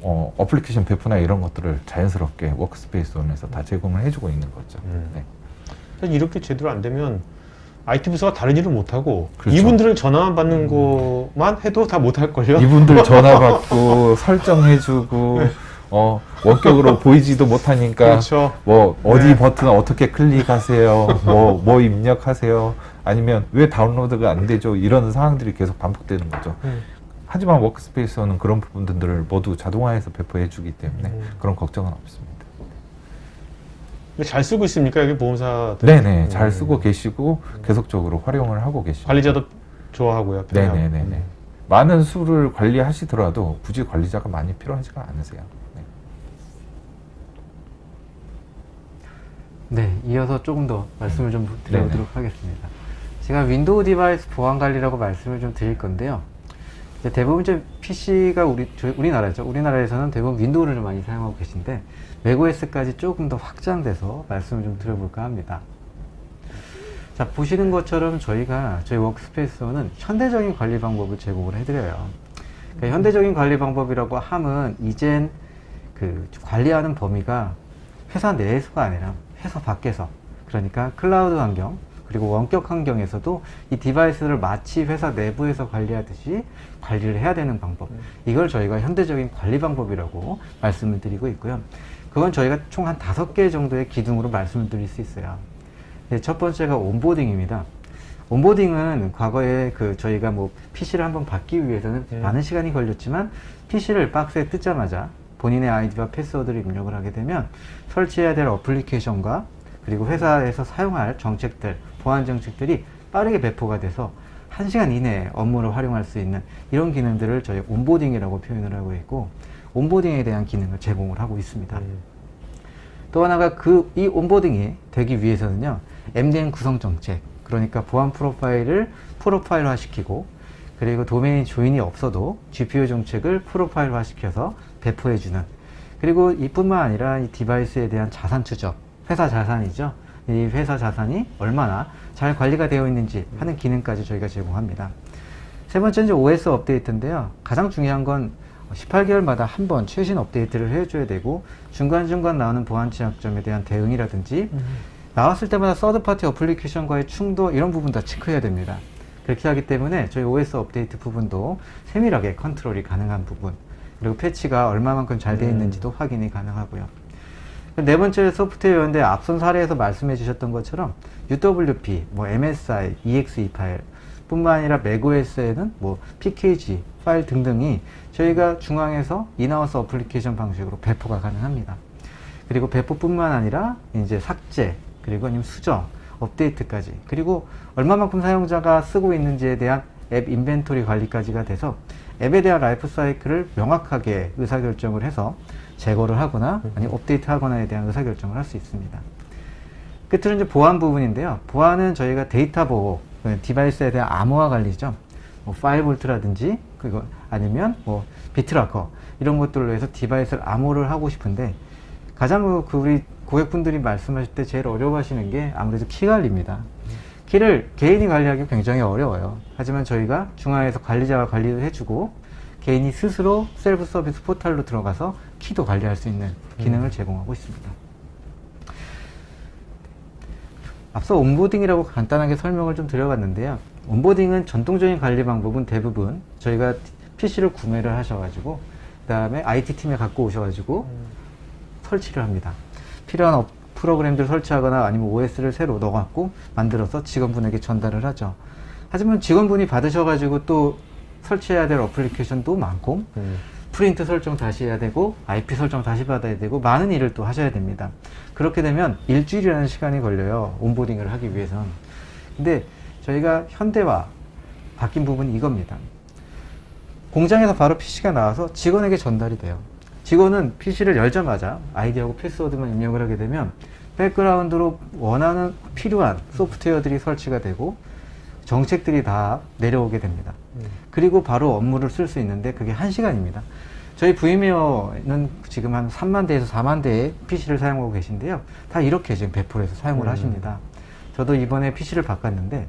Speaker 3: 어플리케이션 배포나 이런 것들을 자연스럽게 워크스페이스 온에서 다 제공을 해주고 있는 거죠. 네.
Speaker 1: 사실 이렇게 제대로 안 되면 IT 부서가 다른 일을 못 하고
Speaker 3: 그렇죠.
Speaker 1: 이분들은 전화만 받는 것만 해도 다 못 할 걸요.
Speaker 3: 이분들 전화 받고 설정해주고 원격으로 보이지도 못하니까
Speaker 1: 그렇죠.
Speaker 3: 뭐 어디
Speaker 1: 네.
Speaker 3: 버튼 어떻게 클릭하세요, 뭐 입력하세요, 아니면 왜 다운로드가 안 되죠, 이런 상황들이 계속 반복되는 거죠. 하지만 워크스페이스는 그런 부분들을 모두 자동화해서 배포해주기 때문에 그런 걱정은 없습니다.
Speaker 1: 잘 쓰고 있습니까 여기 보험사들?
Speaker 3: 네네, 잘 쓰고 계시고 계속적으로 활용을 하고 계시고
Speaker 1: 관리자도 좋아하고요. 편하고.
Speaker 3: 네네네네. 많은 수를 관리하시더라도 굳이 관리자가 많이 필요하지가 않으세요.
Speaker 2: 네, 이어서 조금 더 말씀을 좀 드려보도록 하겠습니다. 제가 윈도우 디바이스 보안 관리라고 말씀을 좀 드릴 건데요. 이제 대부분 이제 PC가 우리나라죠. 우리나라에서는 대부분 윈도우를 좀 많이 사용하고 계신데 맥OS까지 조금 더 확장돼서 말씀을 좀 드려볼까 합니다. 자, 보시는 것처럼 저희 워크스페이스는 현대적인 관리 방법을 제공을 해드려요. 그러니까 현대적인 관리 방법이라고 함은 이젠 그 관리하는 범위가 회사 내에서가 아니라 회사 밖에서, 그러니까 클라우드 환경 그리고 원격 환경에서도 이 디바이스를 마치 회사 내부에서 관리하듯이 관리를 해야 되는 방법, 이걸 저희가 현대적인 관리 방법이라고 말씀을 드리고 있고요. 그건 저희가 총 한 5개 정도의 기둥으로 말씀을 드릴 수 있어요. 네, 첫 번째가 온보딩입니다. 온보딩은 과거에 저희가 PC를 한번 받기 위해서는 많은 시간이 걸렸지만 PC를 박스에 뜯자마자 본인의 아이디와 패스워드를 입력을 하게 되면 설치해야 될 어플리케이션과 그리고 회사에서 사용할 정책들, 보안 정책들이 빠르게 배포가 돼서 1시간 이내에 업무를 활용할 수 있는 이런 기능들을 저희 온보딩이라고 표현을 하고 있고, 온보딩에 대한 기능을 제공을 하고 있습니다. 또 하나가 이 온보딩이 되기 위해서는요, MDM 구성 정책, 그러니까 보안 프로파일을 프로파일화 시키고, 그리고 도메인 조인이 없어도 GPU 정책을 프로파일화 시켜서 배포해주는, 그리고 이뿐만 아니라 이 디바이스에 대한 자산 추적, 회사 자산이죠. 이 회사 자산이 얼마나 잘 관리가 되어 있는지 하는 기능까지 저희가 제공합니다. 세 번째는 이제 OS 업데이트인데요. 가장 중요한 건 18개월마다 한 번 최신 업데이트를 해줘야 되고, 중간중간 나오는 보안 취약점에 대한 대응이라든지 나왔을 때마다 서드파티 어플리케이션과의 충돌, 이런 부분 다 체크해야 됩니다. 그렇게 하기 때문에 저희 OS 업데이트 부분도 세밀하게 컨트롤이 가능한 부분, 그리고 패치가 얼마만큼 잘 되어 있는지도 확인이 가능하고요. 네 번째 소프트웨어인데 앞선 사례에서 말씀해 주셨던 것처럼 UWP, MSI, EXE 파일, 뿐만 아니라 macOS에는 뭐 PKG 파일 등등이 저희가 중앙에서 인하우스 어플리케이션 방식으로 배포가 가능합니다. 그리고 배포뿐만 아니라 이제 삭제, 그리고 아니면 수정, 업데이트까지, 그리고 얼마만큼 사용자가 쓰고 있는지에 대한 앱 인벤토리 관리까지가 돼서 앱에 대한 라이프 사이클을 명확하게 의사결정을 해서 제거를 하거나 아니면 업데이트 하거나에 대한 의사결정을 할 수 있습니다. 끝으로 이제 보안 부분인데요. 보안은 저희가 데이터 보호, 디바이스에 대한 암호화 관리죠. 뭐 파일 볼트라든지 그리고 아니면 뭐 비트라커 이런 것들로 해서 디바이스를 암호를 하고 싶은데 가장 우리 고객분들이 말씀하실 때 제일 어려워하시는 게 아무래도 키 관리입니다. 키를 개인이 관리하기 굉장히 어려워요. 하지만 저희가 중앙에서 관리자가 관리를 해주고 개인이 스스로 셀프 서비스 포털로 들어가서 키도 관리할 수 있는 기능을 제공하고 있습니다. 앞서 온보딩이라고 간단하게 설명을 좀 드려봤는데요. 온보딩은 전통적인 관리 방법은 대부분 저희가 PC를 구매를 하셔가지고 그 다음에 IT팀에 갖고 오셔가지고 설치를 합니다. 필요한 프로그램들 설치하거나 아니면 OS를 새로 넣어갖고 만들어서 직원분에게 전달을 하죠. 하지만 직원분이 받으셔가지고 또 설치해야 될 어플리케이션도 많고 프린트 설정 다시 해야 되고 IP 설정 다시 받아야 되고 많은 일을 또 하셔야 됩니다. 그렇게 되면 일주일이라는 시간이 걸려요. 온보딩을 하기 위해선. 근데 저희가 현대화 바뀐 부분이 이겁니다. 공장에서 바로 PC가 나와서 직원에게 전달이 돼요. 직원은 PC를 열자마자 아이디하고 패스워드만 입력을 하게 되면 백그라운드로 원하는 필요한 소프트웨어들이 설치가 되고 정책들이 다 내려오게 됩니다. 그리고 바로 업무를 쓸 수 있는데 그게 1시간입니다. 저희 VMware는 지금 한 3만 대에서 4만 대의 PC를 사용하고 계신데요. 다 이렇게 지금 배포를 해서 사용을 하십니다. 저도 이번에 PC를 바꿨는데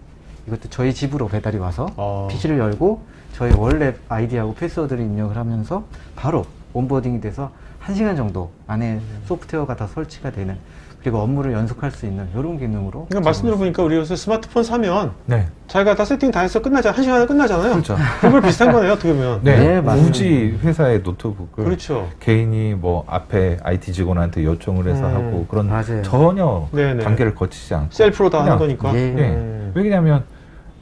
Speaker 2: 이것도 저희 집으로 배달이 와서 PC를 열고 저희 원래 아이디하고 패스워드를 입력을 하면서 바로 온보딩이 돼서 1시간 정도 안에 소프트웨어가 다 설치가 되는, 그리고 업무를 연속할 수 있는 이런 기능으로.
Speaker 1: 그러니까 말씀 들어보니까 우리 요새 스마트폰 사면
Speaker 3: 네.
Speaker 1: 자기가 다 세팅 다 해서 끝나잖아. 1시간에 끝나잖아요.
Speaker 3: 그렇죠.
Speaker 1: 그걸 비슷한 거네요, 어떻게 보면.
Speaker 3: 네,
Speaker 2: 네, 맞습니다.
Speaker 3: 굳이 회사의 노트북을
Speaker 1: 그렇죠.
Speaker 3: 개인이 뭐 앞에 IT 직원한테 요청을 해서 하고 그런
Speaker 2: 맞아요.
Speaker 3: 전혀
Speaker 1: 네네.
Speaker 3: 단계를 거치지 않고
Speaker 1: 셀프로 다 하는
Speaker 3: 그냥,
Speaker 1: 거니까.
Speaker 2: 예.
Speaker 3: 네. 왜냐하면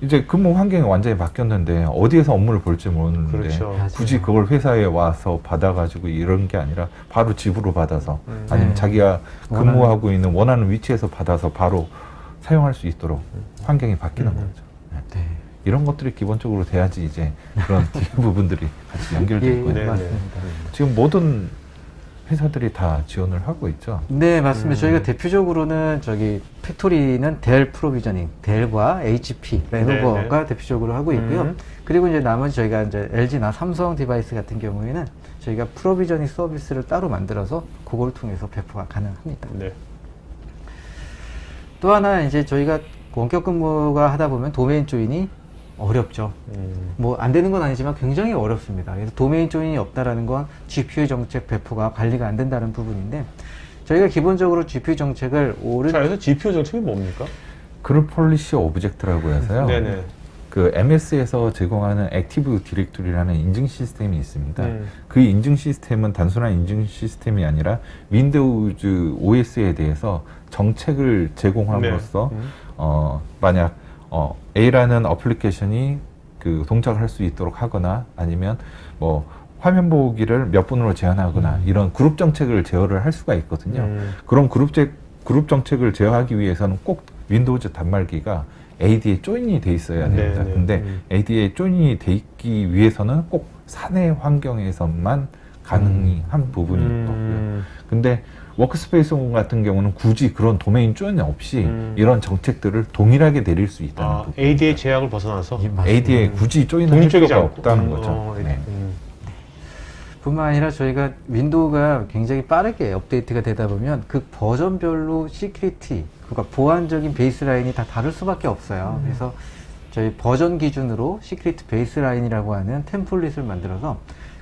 Speaker 3: 이제 근무 환경이 완전히 바뀌었는데 어디에서 업무를 볼지 모르는데
Speaker 1: 그렇죠.
Speaker 3: 굳이 그걸 회사에 와서 받아가지고 이런 게 아니라 바로 집으로 받아서 아니면
Speaker 2: 네.
Speaker 3: 자기가 근무하고 있는 원하는 위치에서 받아서 바로 사용할 수 있도록 환경이 바뀌는 거죠.
Speaker 2: 네.
Speaker 3: 이런 것들이 기본적으로 돼야지 이제 그런 부분들이 같이 연결되고
Speaker 2: 예,
Speaker 3: 있는
Speaker 1: 네,
Speaker 2: 맞습니다.
Speaker 3: 지금 모든 회사들이 다 지원을 하고 있죠.
Speaker 2: 네, 맞습니다. 저희가 대표적으로는 저기 팩토리는 델 프로비저닝, 델과 HP, 레노버가
Speaker 1: 네.
Speaker 2: 대표적으로 하고 있고요. 그리고 이제 나머지 저희가 이제 LG나 삼성 디바이스 같은 경우에는 저희가 프로비저닝 서비스를 따로 만들어서 그걸 통해서 배포가 가능합니다.
Speaker 1: 네.
Speaker 2: 또 하나 이제 저희가 원격 근무가 하다 보면 도메인 조인이 어렵죠. 뭐 안 되는 건 아니지만 굉장히 어렵습니다. 그래서 도메인 조인이 없다라는 건 GPU 정책 배포가 관리가 안 된다는 부분인데 저희가 기본적으로 GPU 정책을
Speaker 1: 자, 그래서 GPU 정책이 뭡니까?
Speaker 3: 그룹 폴리시 오브젝트라고 해서요.
Speaker 1: 네네.
Speaker 3: 그 MS에서 제공하는 액티브 디렉토리라는 인증 시스템이 있습니다. 그 인증 시스템은 단순한 인증 시스템이 아니라 윈도우즈 OS에 대해서 정책을 제공함으로써 만약 A라는 어플리케이션이 그 동작을 할 수 있도록 하거나 아니면 뭐 화면 보기를 몇 분으로 제한하거나 이런 그룹 정책을 제어를 할 수가 있거든요. 그런 그룹 정책을 제어하기 위해서는 꼭 윈도우즈 단말기가 AD에 조인이 돼 있어야 됩니다. 근데 AD에 조인이 돼 있기 위해서는 꼭 사내 환경에서만 가능한 부분이 있고요. 근데 워크스페이스 같은 경우는 굳이 그런 도메인 조인 없이 이런 정책들을 동일하게 내릴 수 있다는 부분.
Speaker 1: AD의 제약을 벗어나서
Speaker 3: AD에 굳이 조인을 할
Speaker 1: 독립적이지
Speaker 3: 필요가
Speaker 1: 않고.
Speaker 3: 없다는 거죠. 네.
Speaker 2: 뿐만 아니라 저희가 윈도우가 굉장히 빠르게 업데이트가 되다 보면 그 버전별로 시큐리티, 그러니까 보안적인 베이스라인이 다 다를 수밖에 없어요. 그래서 저희 버전 기준으로 시큐리티 베이스라인이라고 하는 템플릿을 만들어서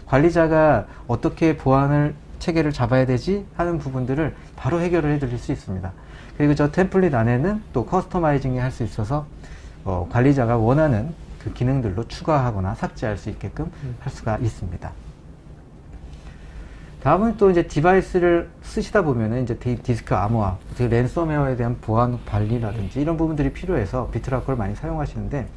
Speaker 2: 관리자가 어떻게 보안을 체계를 잡아야 되지 하는 부분들을 바로 해결을 해드릴 수 있습니다. 그리고 저 템플릿 안에는 또 커스터마이징이 할 수 있어서 관리자가 원하는 그 기능들로 추가하거나 삭제할 수 있게끔 할 수가 있습니다. 다음은 또 이제 디바이스를 쓰시다 보면은 이제 디스크 암호화, 랜섬웨어에 대한 보안 관리라든지 이런 부분들이 필요해서 비트라커를 많이 사용하시는데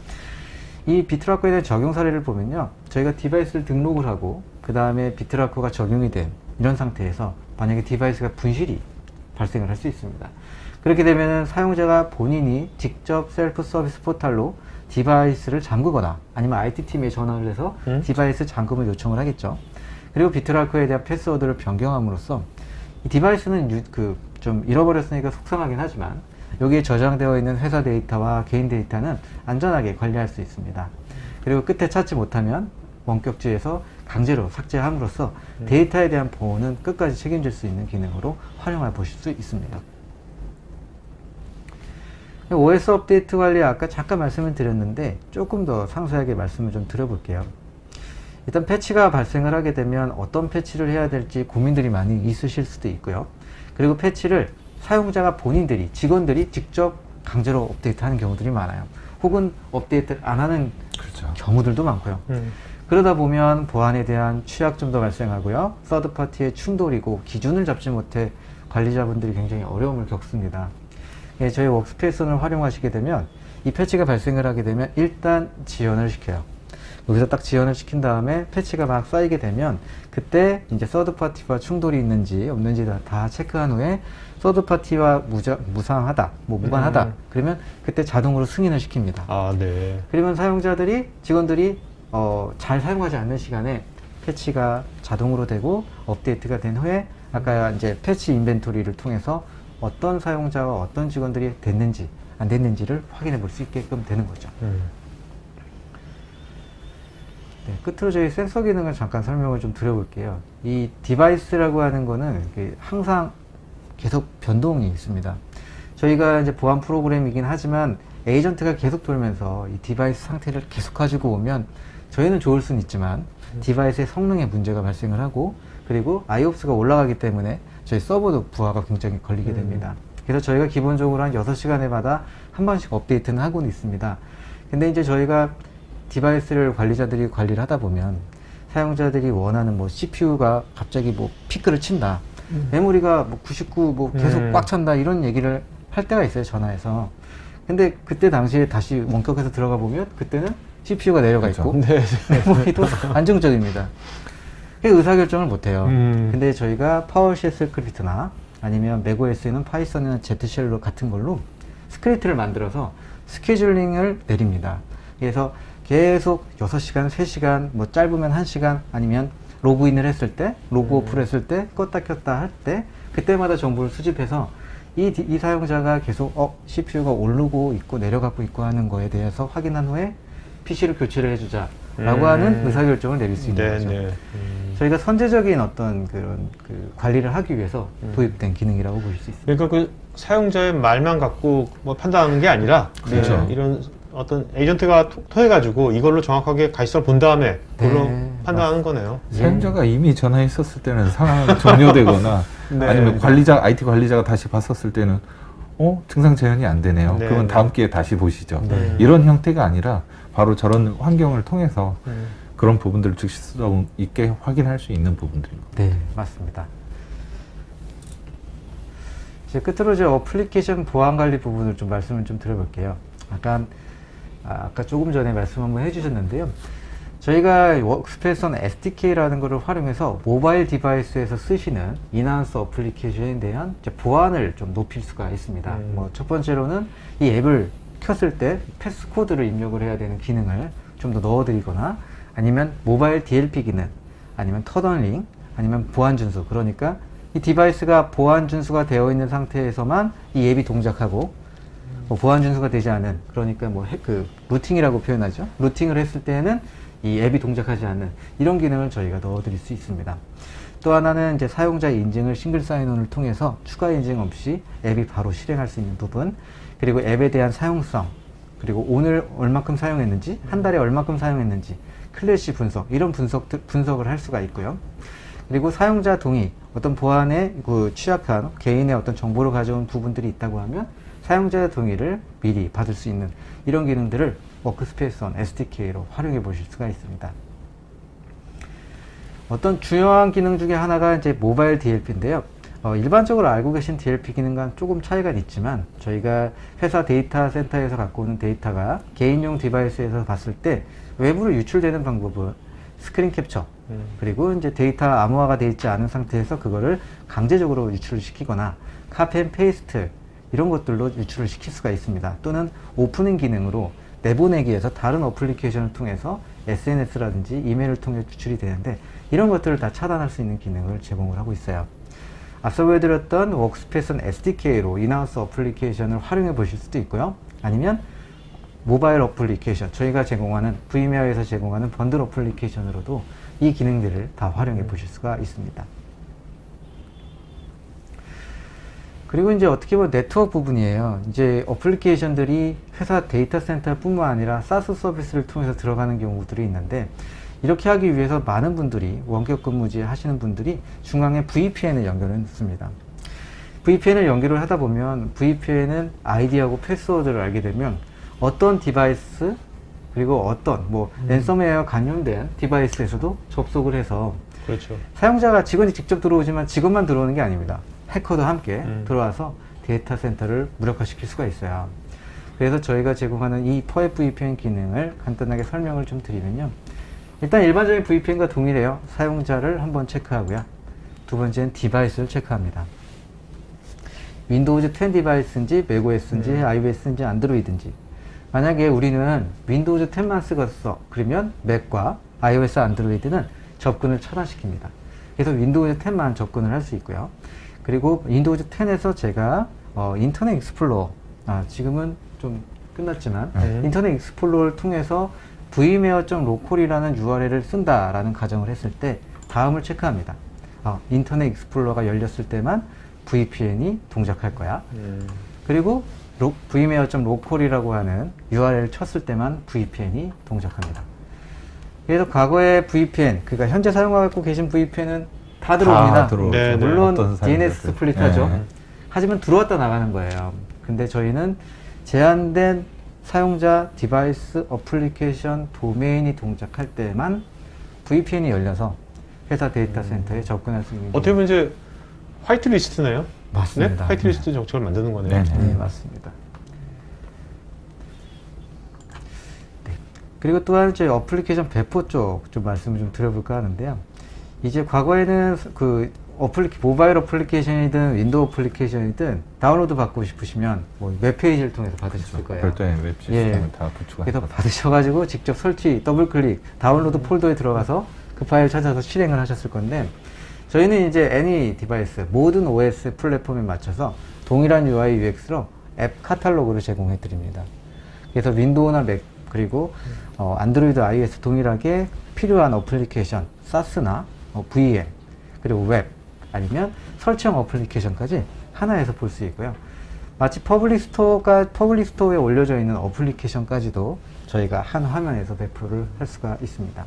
Speaker 2: 이 비트라커에 대한 적용 사례를 보면요. 저희가 디바이스를 등록을 하고 그 다음에 비트라커가 적용이 된 이런 상태에서 만약에 디바이스가 분실이 발생을 할 수 있습니다. 그렇게 되면 사용자가 본인이 직접 셀프 서비스 포털로 디바이스를 잠그거나 아니면 IT팀에 전화를 해서 디바이스 잠금을 요청을 하겠죠. 그리고 비트라커에 대한 패스워드를 변경함으로써 이 디바이스는 좀 잃어버렸으니까 속상하긴 하지만 여기에 저장되어 있는 회사 데이터와 개인 데이터는 안전하게 관리할 수 있습니다. 그리고 끝에 찾지 못하면 원격지에서 강제로 삭제함으로써 데이터에 대한 보호는 끝까지 책임질 수 있는 기능으로 활용해 보실 수 있습니다. OS 업데이트 관리 아까 잠깐 말씀을 드렸는데 조금 더 상세하게 말씀을 좀 드려볼게요. 일단 패치가 발생을 하게 되면 어떤 패치를 해야 될지 고민들이 많이 있으실 수도 있고요. 그리고 패치를 사용자가 본인들이 직원들이 직접 강제로 업데이트하는 경우들이 많아요. 혹은 업데이트 안 하는
Speaker 3: 그렇죠.
Speaker 2: 경우들도 많고요. 그러다 보면 보안에 대한 취약점도 발생하고요. 서드파티의 충돌이고 기준을 잡지 못해 관리자분들이 굉장히 어려움을 겪습니다. 예, 저희 워크스페이스를 활용하시게 되면 이 패치가 발생을 하게 되면 일단 지연을 시켜요. 여기서 딱 지연을 시킨 다음에 패치가 막 쌓이게 되면 그때 이제 서드파티와 충돌이 있는지 없는지 다 체크한 후에 서드파티와 무상하다, 무관하다 그러면 그때 자동으로 승인을 시킵니다.
Speaker 1: 아, 네.
Speaker 2: 그러면 사용자들이, 직원들이 잘 사용하지 않는 시간에 패치가 자동으로 되고 업데이트가 된 후에 아까 이제 패치 인벤토리를 통해서 어떤 사용자와 어떤 직원들이 됐는지 안 됐는지를 확인해 볼 수 있게끔 되는 거죠. 네, 끝으로 저희 센서 기능을 잠깐 설명을 좀 드려볼게요. 이 디바이스라고 하는 거는 항상 계속 변동이 있습니다. 저희가 이제 보안 프로그램이긴 하지만 에이전트가 계속 돌면서 이 디바이스 상태를 계속 가지고 오면 저희는 좋을 수는 있지만 디바이스의 성능에 문제가 발생을 하고 그리고 IOPS가 올라가기 때문에 저희 서버도 부하가 굉장히 걸리게 됩니다. 그래서 저희가 기본적으로 한 6시간에마다 한 번씩 업데이트는 하고는 있습니다. 근데 이제 저희가 디바이스를 관리자들이 관리를 하다 보면 사용자들이 원하는 CPU가 갑자기 피크를 친다. 메모리가 99 계속 꽉 찬다. 이런 얘기를 할 때가 있어요, 전화해서. 근데 그때 당시에 다시 원격해서 들어가 보면 그때는 CPU가 내려가 있고
Speaker 1: 네.
Speaker 2: 메모리도 안정적입니다. 의사결정을 못해요. 근데 저희가 파워쉘 스크립트나 아니면 맥OS에는 파이썬이나 Z쉘 같은 걸로 스크립트를 만들어서 스케줄링을 내립니다. 그래서 계속 6시간, 3시간, 짧으면 1시간 아니면 로그인을 했을 때, 로그오프를 했을 때, 껐다 켰다 할 때 그때마다 정보를 수집해서 이 사용자가 계속 CPU가 오르고 있고 내려가고 있고 하는 거에 대해서 확인한 후에 PC를 교체를 해주자 라고 하는 의사결정을 내릴 수 있는 거죠.
Speaker 1: 네.
Speaker 2: 저희가 선제적인 어떤 그런 관리를 하기 위해서 도입된 기능이라고 보실 수 있습니다.
Speaker 1: 그러니까 그 사용자의 말만 갖고 판단하는 게 아니라
Speaker 3: 그렇죠.
Speaker 1: 이런 어떤 에이전트가 통해가지고 이걸로 정확하게 가시성을 본 다음에 그걸로 판단하는 거네요.
Speaker 3: 사용자가 이미 전화했었을 때는 상황이 종료되거나
Speaker 1: 네.
Speaker 3: 아니면 IT 관리자가 다시 봤었을 때는 증상 재현이 안 되네요.
Speaker 1: 네,
Speaker 3: 그러면
Speaker 1: 네.
Speaker 3: 다음 기회에 다시 보시죠.
Speaker 1: 네.
Speaker 3: 이런 형태가 아니라 바로 저런 환경을 통해서 그런 부분들을 즉시성 있게 확인할 수 있는 부분들입니다.
Speaker 2: 네, 맞습니다. 이제 끝으로 이제 어플리케이션 보안 관리 부분을 좀 말씀을 좀 드려볼게요. 아까 조금 전에 말씀 한번 해주셨는데요. 저희가 워크스페이스는 SDK라는 것을 활용해서 모바일 디바이스에서 쓰시는 인하운스 어플리케이션에 대한 보안을 좀 높일 수가 있습니다. 첫 번째로는 이 앱을 켰을 때 패스 코드를 입력을 해야 되는 기능을 좀 더 넣어드리거나 아니면 모바일 DLP 기능 아니면 터널링 아니면 보안 준수, 그러니까 이 디바이스가 보안 준수가 되어 있는 상태에서만 이 앱이 동작하고 보안 준수가 되지 않은, 그러니까 루팅이라고 표현하죠. 루팅을 했을 때는 이 앱이 동작하지 않는 이런 기능을 저희가 넣어드릴 수 있습니다. 또 하나는 이제 사용자 인증을 싱글 사인온을 통해서 추가 인증 없이 앱이 바로 실행할 수 있는 부분, 그리고 앱에 대한 사용성, 그리고 오늘 얼마큼 사용했는지, 한 달에 얼마큼 사용했는지, 클래시 분석, 이런 분석을 할 수가 있고요. 그리고 사용자 동의, 어떤 보안에 취약한 개인의 어떤 정보를 가져온 부분들이 있다고 하면 사용자의 동의를 미리 받을 수 있는 이런 기능들을 워크스페이스온 SDK로 활용해 보실 수가 있습니다. 어떤 중요한 기능 중에 하나가 이제 모바일 DLP인데요. 일반적으로 알고 계신 DLP 기능과는 조금 차이가 있지만 저희가 회사 데이터 센터에서 갖고 오는 데이터가 개인용 디바이스에서 봤을 때 외부로 유출되는 방법은 스크린 캡처 그리고 이제 데이터 암호화가 되어 있지 않은 상태에서 그거를 강제적으로 유출을 시키거나 카피 앤 페이스트 이런 것들로 유출을 시킬 수가 있습니다. 또는 오프닝 기능으로 내보내기에서 다른 어플리케이션을 통해서 SNS라든지 이메일을 통해 유출이 되는데 이런 것들을 다 차단할 수 있는 기능을 제공을 하고 있어요. 앞서 보여드렸던 워크스페이스 SDK로 인하우스 어플리케이션을 활용해 보실 수도 있고요. 아니면 모바일 어플리케이션, 저희가 제공하는 VMware에서 제공하는 번들 어플리케이션으로도 이 기능들을 다 활용해 보실 수가 있습니다. 그리고 이제 어떻게 보면 네트워크 부분이에요. 이제 어플리케이션들이 회사 데이터 센터뿐만 아니라 사스 서비스를 통해서 들어가는 경우들이 있는데 이렇게 하기 위해서 많은 분들이 원격 근무제 하시는 분들이 중앙에 VPN을 연결해 놓습니다. VPN을 연결을 하다 보면 VPN은 아이디하고 패스워드를 알게 되면 어떤 디바이스 그리고 어떤 랜섬웨어 감염된 디바이스에서도 접속을 해서
Speaker 1: 그렇죠.
Speaker 2: 사용자가 직원이 직접 들어오지만 직원만 들어오는 게 아닙니다. 해커도 함께 들어와서 데이터 센터를 무력화시킬 수가 있어요. 그래서 저희가 제공하는 이 퍼앱 VPN 기능을 간단하게 설명을 좀 드리면요. 일단 일반적인 VPN과 동일해요. 사용자를 한번 체크하고요. 두 번째는 디바이스를 체크합니다. 윈도우즈 10 디바이스인지 맥OS인지 iOS인지 안드로이드인지 만약에 우리는 윈도우즈 10만 쓰겠어 그러면 맥과 iOS 안드로이드는 접근을 차단시킵니다. 그래서 윈도우즈 10만 접근을 할 수 있고요. 그리고 윈도우즈 10에서 제가 인터넷 익스플로러 지금은 좀 끝났지만 인터넷 익스플로러를 통해서 vmware.local이라는 URL을 쓴다라는 가정을 했을 때 다음을 체크합니다. 인터넷 익스플로러가 열렸을 때만 VPN이 동작할 거야. 그리고 vmware.local이라고 하는 URL을 쳤을 때만 VPN이 동작합니다. 그래서 과거의 VPN, 그러니까 현재 사용하고 계신 VPN은 다 들어옵니다.
Speaker 1: 네,
Speaker 2: 물론
Speaker 3: 어떤
Speaker 2: DNS
Speaker 3: 사용자들.
Speaker 2: 스플릿하죠.
Speaker 3: 네.
Speaker 2: 하지만 들어왔다 나가는 거예요. 근데 저희는 제한된 사용자, 디바이스, 어플리케이션, 도메인이 동작할 때만 VPN이 열려서 회사 데이터 센터에 접근할 수 있는
Speaker 1: 어떻게 보면 이제 화이트리스트네요. 네?
Speaker 2: 맞습니다.
Speaker 1: 화이트리스트 정책을 만드는 거네요.
Speaker 3: 네.
Speaker 2: 네, 맞습니다. 네. 그리고 또한 이제 어플리케이션 배포 쪽 좀 말씀을 좀 드려볼까 하는데요. 이제 과거에는 그 모바일 어플리케이션이든 윈도우 어플리케이션이든 다운로드 받고 싶으시면 웹페이지를 통해서 받으셨을 거예요.
Speaker 3: 별도의 웹 시스템을 다 구축하는
Speaker 2: 그래서 받으셔가지고 직접 설치, 더블 클릭, 다운로드 폴더에 들어가서 그 파일 찾아서 실행을 하셨을 건데 저희는 이제 애니 디바이스, 모든 OS 플랫폼에 맞춰서 동일한 UI, UX로 앱 카탈로그를 제공해 드립니다. 그래서 윈도우나 맥 그리고 안드로이드, iOS 동일하게 필요한 어플리케이션, 사스나 VM 그리고 웹 아니면 설치형 어플리케이션까지 하나에서 볼 수 있고요. 마치 퍼블릭 스토어에 올려져 있는 어플리케이션까지도 저희가 한 화면에서 배포를 할 수가 있습니다.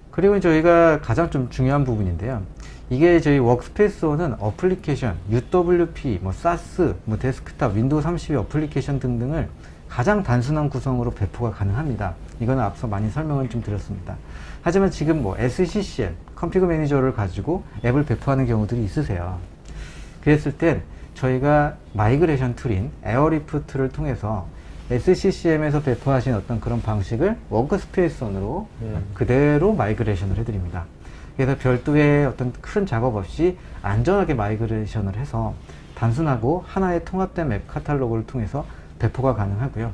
Speaker 2: 그리고 저희가 가장 좀 중요한 부분인데요. 이게 저희 워크스페이스는 어플리케이션, UWP, 사스, 데스크탑, 윈도우 32 어플리케이션 등등을 가장 단순한 구성으로 배포가 가능합니다. 이거는 앞서 많이 설명을 좀 드렸습니다. 하지만 지금 SCCM, 컴피그 매니저를 가지고 앱을 배포하는 경우들이 있으세요. 그랬을 땐 저희가 마이그레이션 툴인 에어리프트를 통해서 SCCM에서 배포하신 어떤 그런 방식을 워크스페이스원으로 그대로 마이그레이션을 해드립니다. 그래서 별도의 어떤 큰 작업 없이 안전하게 마이그레이션을 해서 단순하고 하나의 통합된 앱 카탈로그를 통해서 배포가 가능하고요.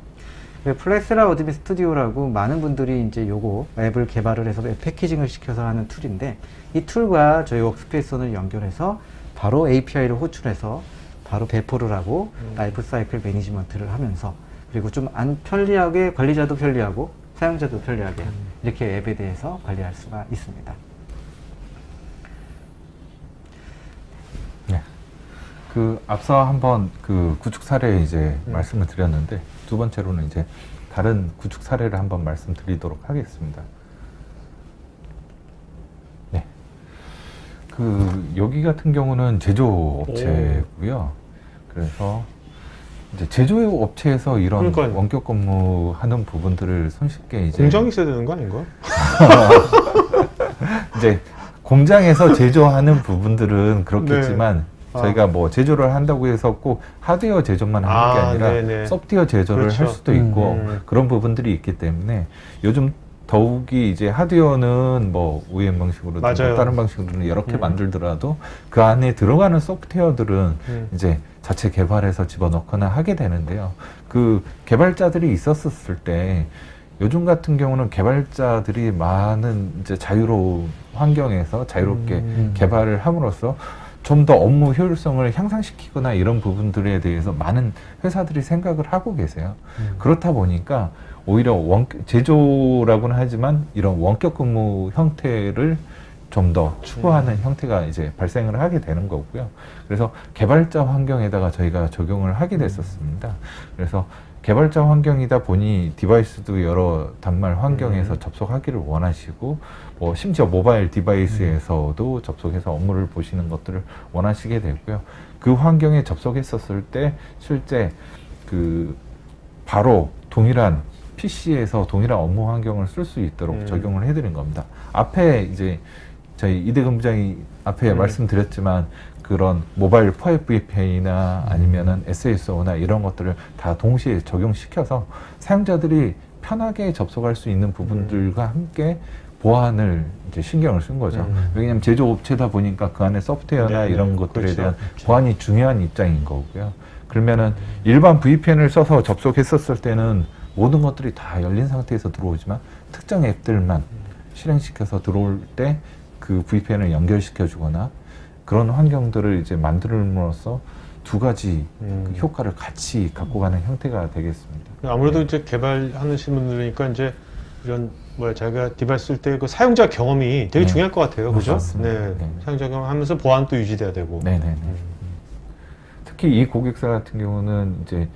Speaker 2: 플렉스라 어드민 스튜디오라고 많은 분들이 이제 요거 앱을 개발을 해서 앱 패키징을 시켜서 하는 툴인데 이 툴과 저희 워크스페이스원을 연결해서 바로 API를 호출해서 바로 배포를 하고 라이프 사이클 매니지먼트를 하면서 그리고 좀 편리하게 관리자도 편리하고 사용자도 편리하게 이렇게 앱에 대해서 관리할 수가 있습니다.
Speaker 3: 네. 그 앞서 한번 그 구축 사례 이제 말씀을 드렸는데 두 번째로는 이제 다른 구축 사례를 한번 말씀드리도록 하겠습니다. 네. 그 여기 같은 경우는 제조업체고요. 그래서 이제 제조업체에서 이런
Speaker 1: 그러니까요.
Speaker 3: 원격 근무하는 부분들을 손쉽게 이제
Speaker 1: 공장이 있어야 되는 거 아닌가?
Speaker 3: 이제 공장에서 제조하는 부분들은 그렇겠지만
Speaker 1: 네.
Speaker 3: 저희가 뭐 제조를 한다고 해서 꼭 하드웨어 제조만 하는 게 아니라
Speaker 1: 네네.
Speaker 3: 소프트웨어 제조를
Speaker 1: 그렇죠.
Speaker 3: 할 수도 있고 그런 부분들이 있기 때문에 요즘 더욱이 이제 하드웨어는 뭐 OEM 방식으로
Speaker 1: 맞아요.
Speaker 3: 다른 방식으로는 이렇게 만들더라도 그 안에 들어가는 소프트웨어들은 이제 자체 개발해서 집어넣거나 하게 되는데요. 그 개발자들이 있었을 때 요즘 같은 경우는 개발자들이 많은 이제 자유로운 환경에서 자유롭게 개발을 함으로써 좀 더 업무 효율성을 향상시키거나 이런 부분들에 대해서 많은 회사들이 생각을 하고 계세요. 그렇다 보니까 오히려 제조라고는 하지만 이런 원격 근무 형태를 좀 더 추구하는 형태가 이제 발생을 하게 되는 거고요. 그래서 개발자 환경에다가 저희가 적용을 하게 됐었습니다. 그래서 개발자 환경이다 보니 디바이스도 여러 단말 환경에서 접속하기를 원하시고 뭐 심지어 모바일 디바이스에서도 접속해서 업무를 보시는 것들을 원하시게 되고요. 그 환경에 접속했었을 때 실제 그 바로 동일한 PC에서 동일한 업무 환경을 쓸 수 있도록 적용을 해드린 겁니다. 앞에 이제 저희 이대금부장이 앞에 말씀드렸지만 그런 모바일 포획 VPN이나 아니면은 SSO나 이런 것들을 다 동시에 적용시켜서 사용자들이 편하게 접속할 수 있는 부분들과 함께 보안을 이제 신경을 쓴 거죠. 왜냐하면 제조업체다 보니까 그 안에 소프트웨어나
Speaker 1: 네네.
Speaker 3: 이런 것들에
Speaker 1: 그렇죠.
Speaker 3: 대한 보안이 중요한 입장인 거고요. 그러면은 일반 VPN을 써서 접속했었을 때는 모든 것들이 다 열린 상태에서 들어오지만 특정 앱들만 실행시켜서 들어올 때 그 VPN을 연결시켜 주거나 그런 환경들을 이제 만들므로써 두 가지 그 효과를 같이 갖고 가는 형태가 되겠습니다.
Speaker 1: 아무래도 이제 개발하시는 분들이니까 이제 이런 뭐야 자기가 디바이스 쓸 때 그 사용자 경험이 되게
Speaker 3: 네.
Speaker 1: 중요할 것 같아요, 그죠?
Speaker 3: 맞습니다.
Speaker 1: 네,
Speaker 3: 네.
Speaker 1: 사용자 경험하면서 보안도 유지돼야 되고.
Speaker 3: 네네네. 특히 이 고객사 같은 경우는 이제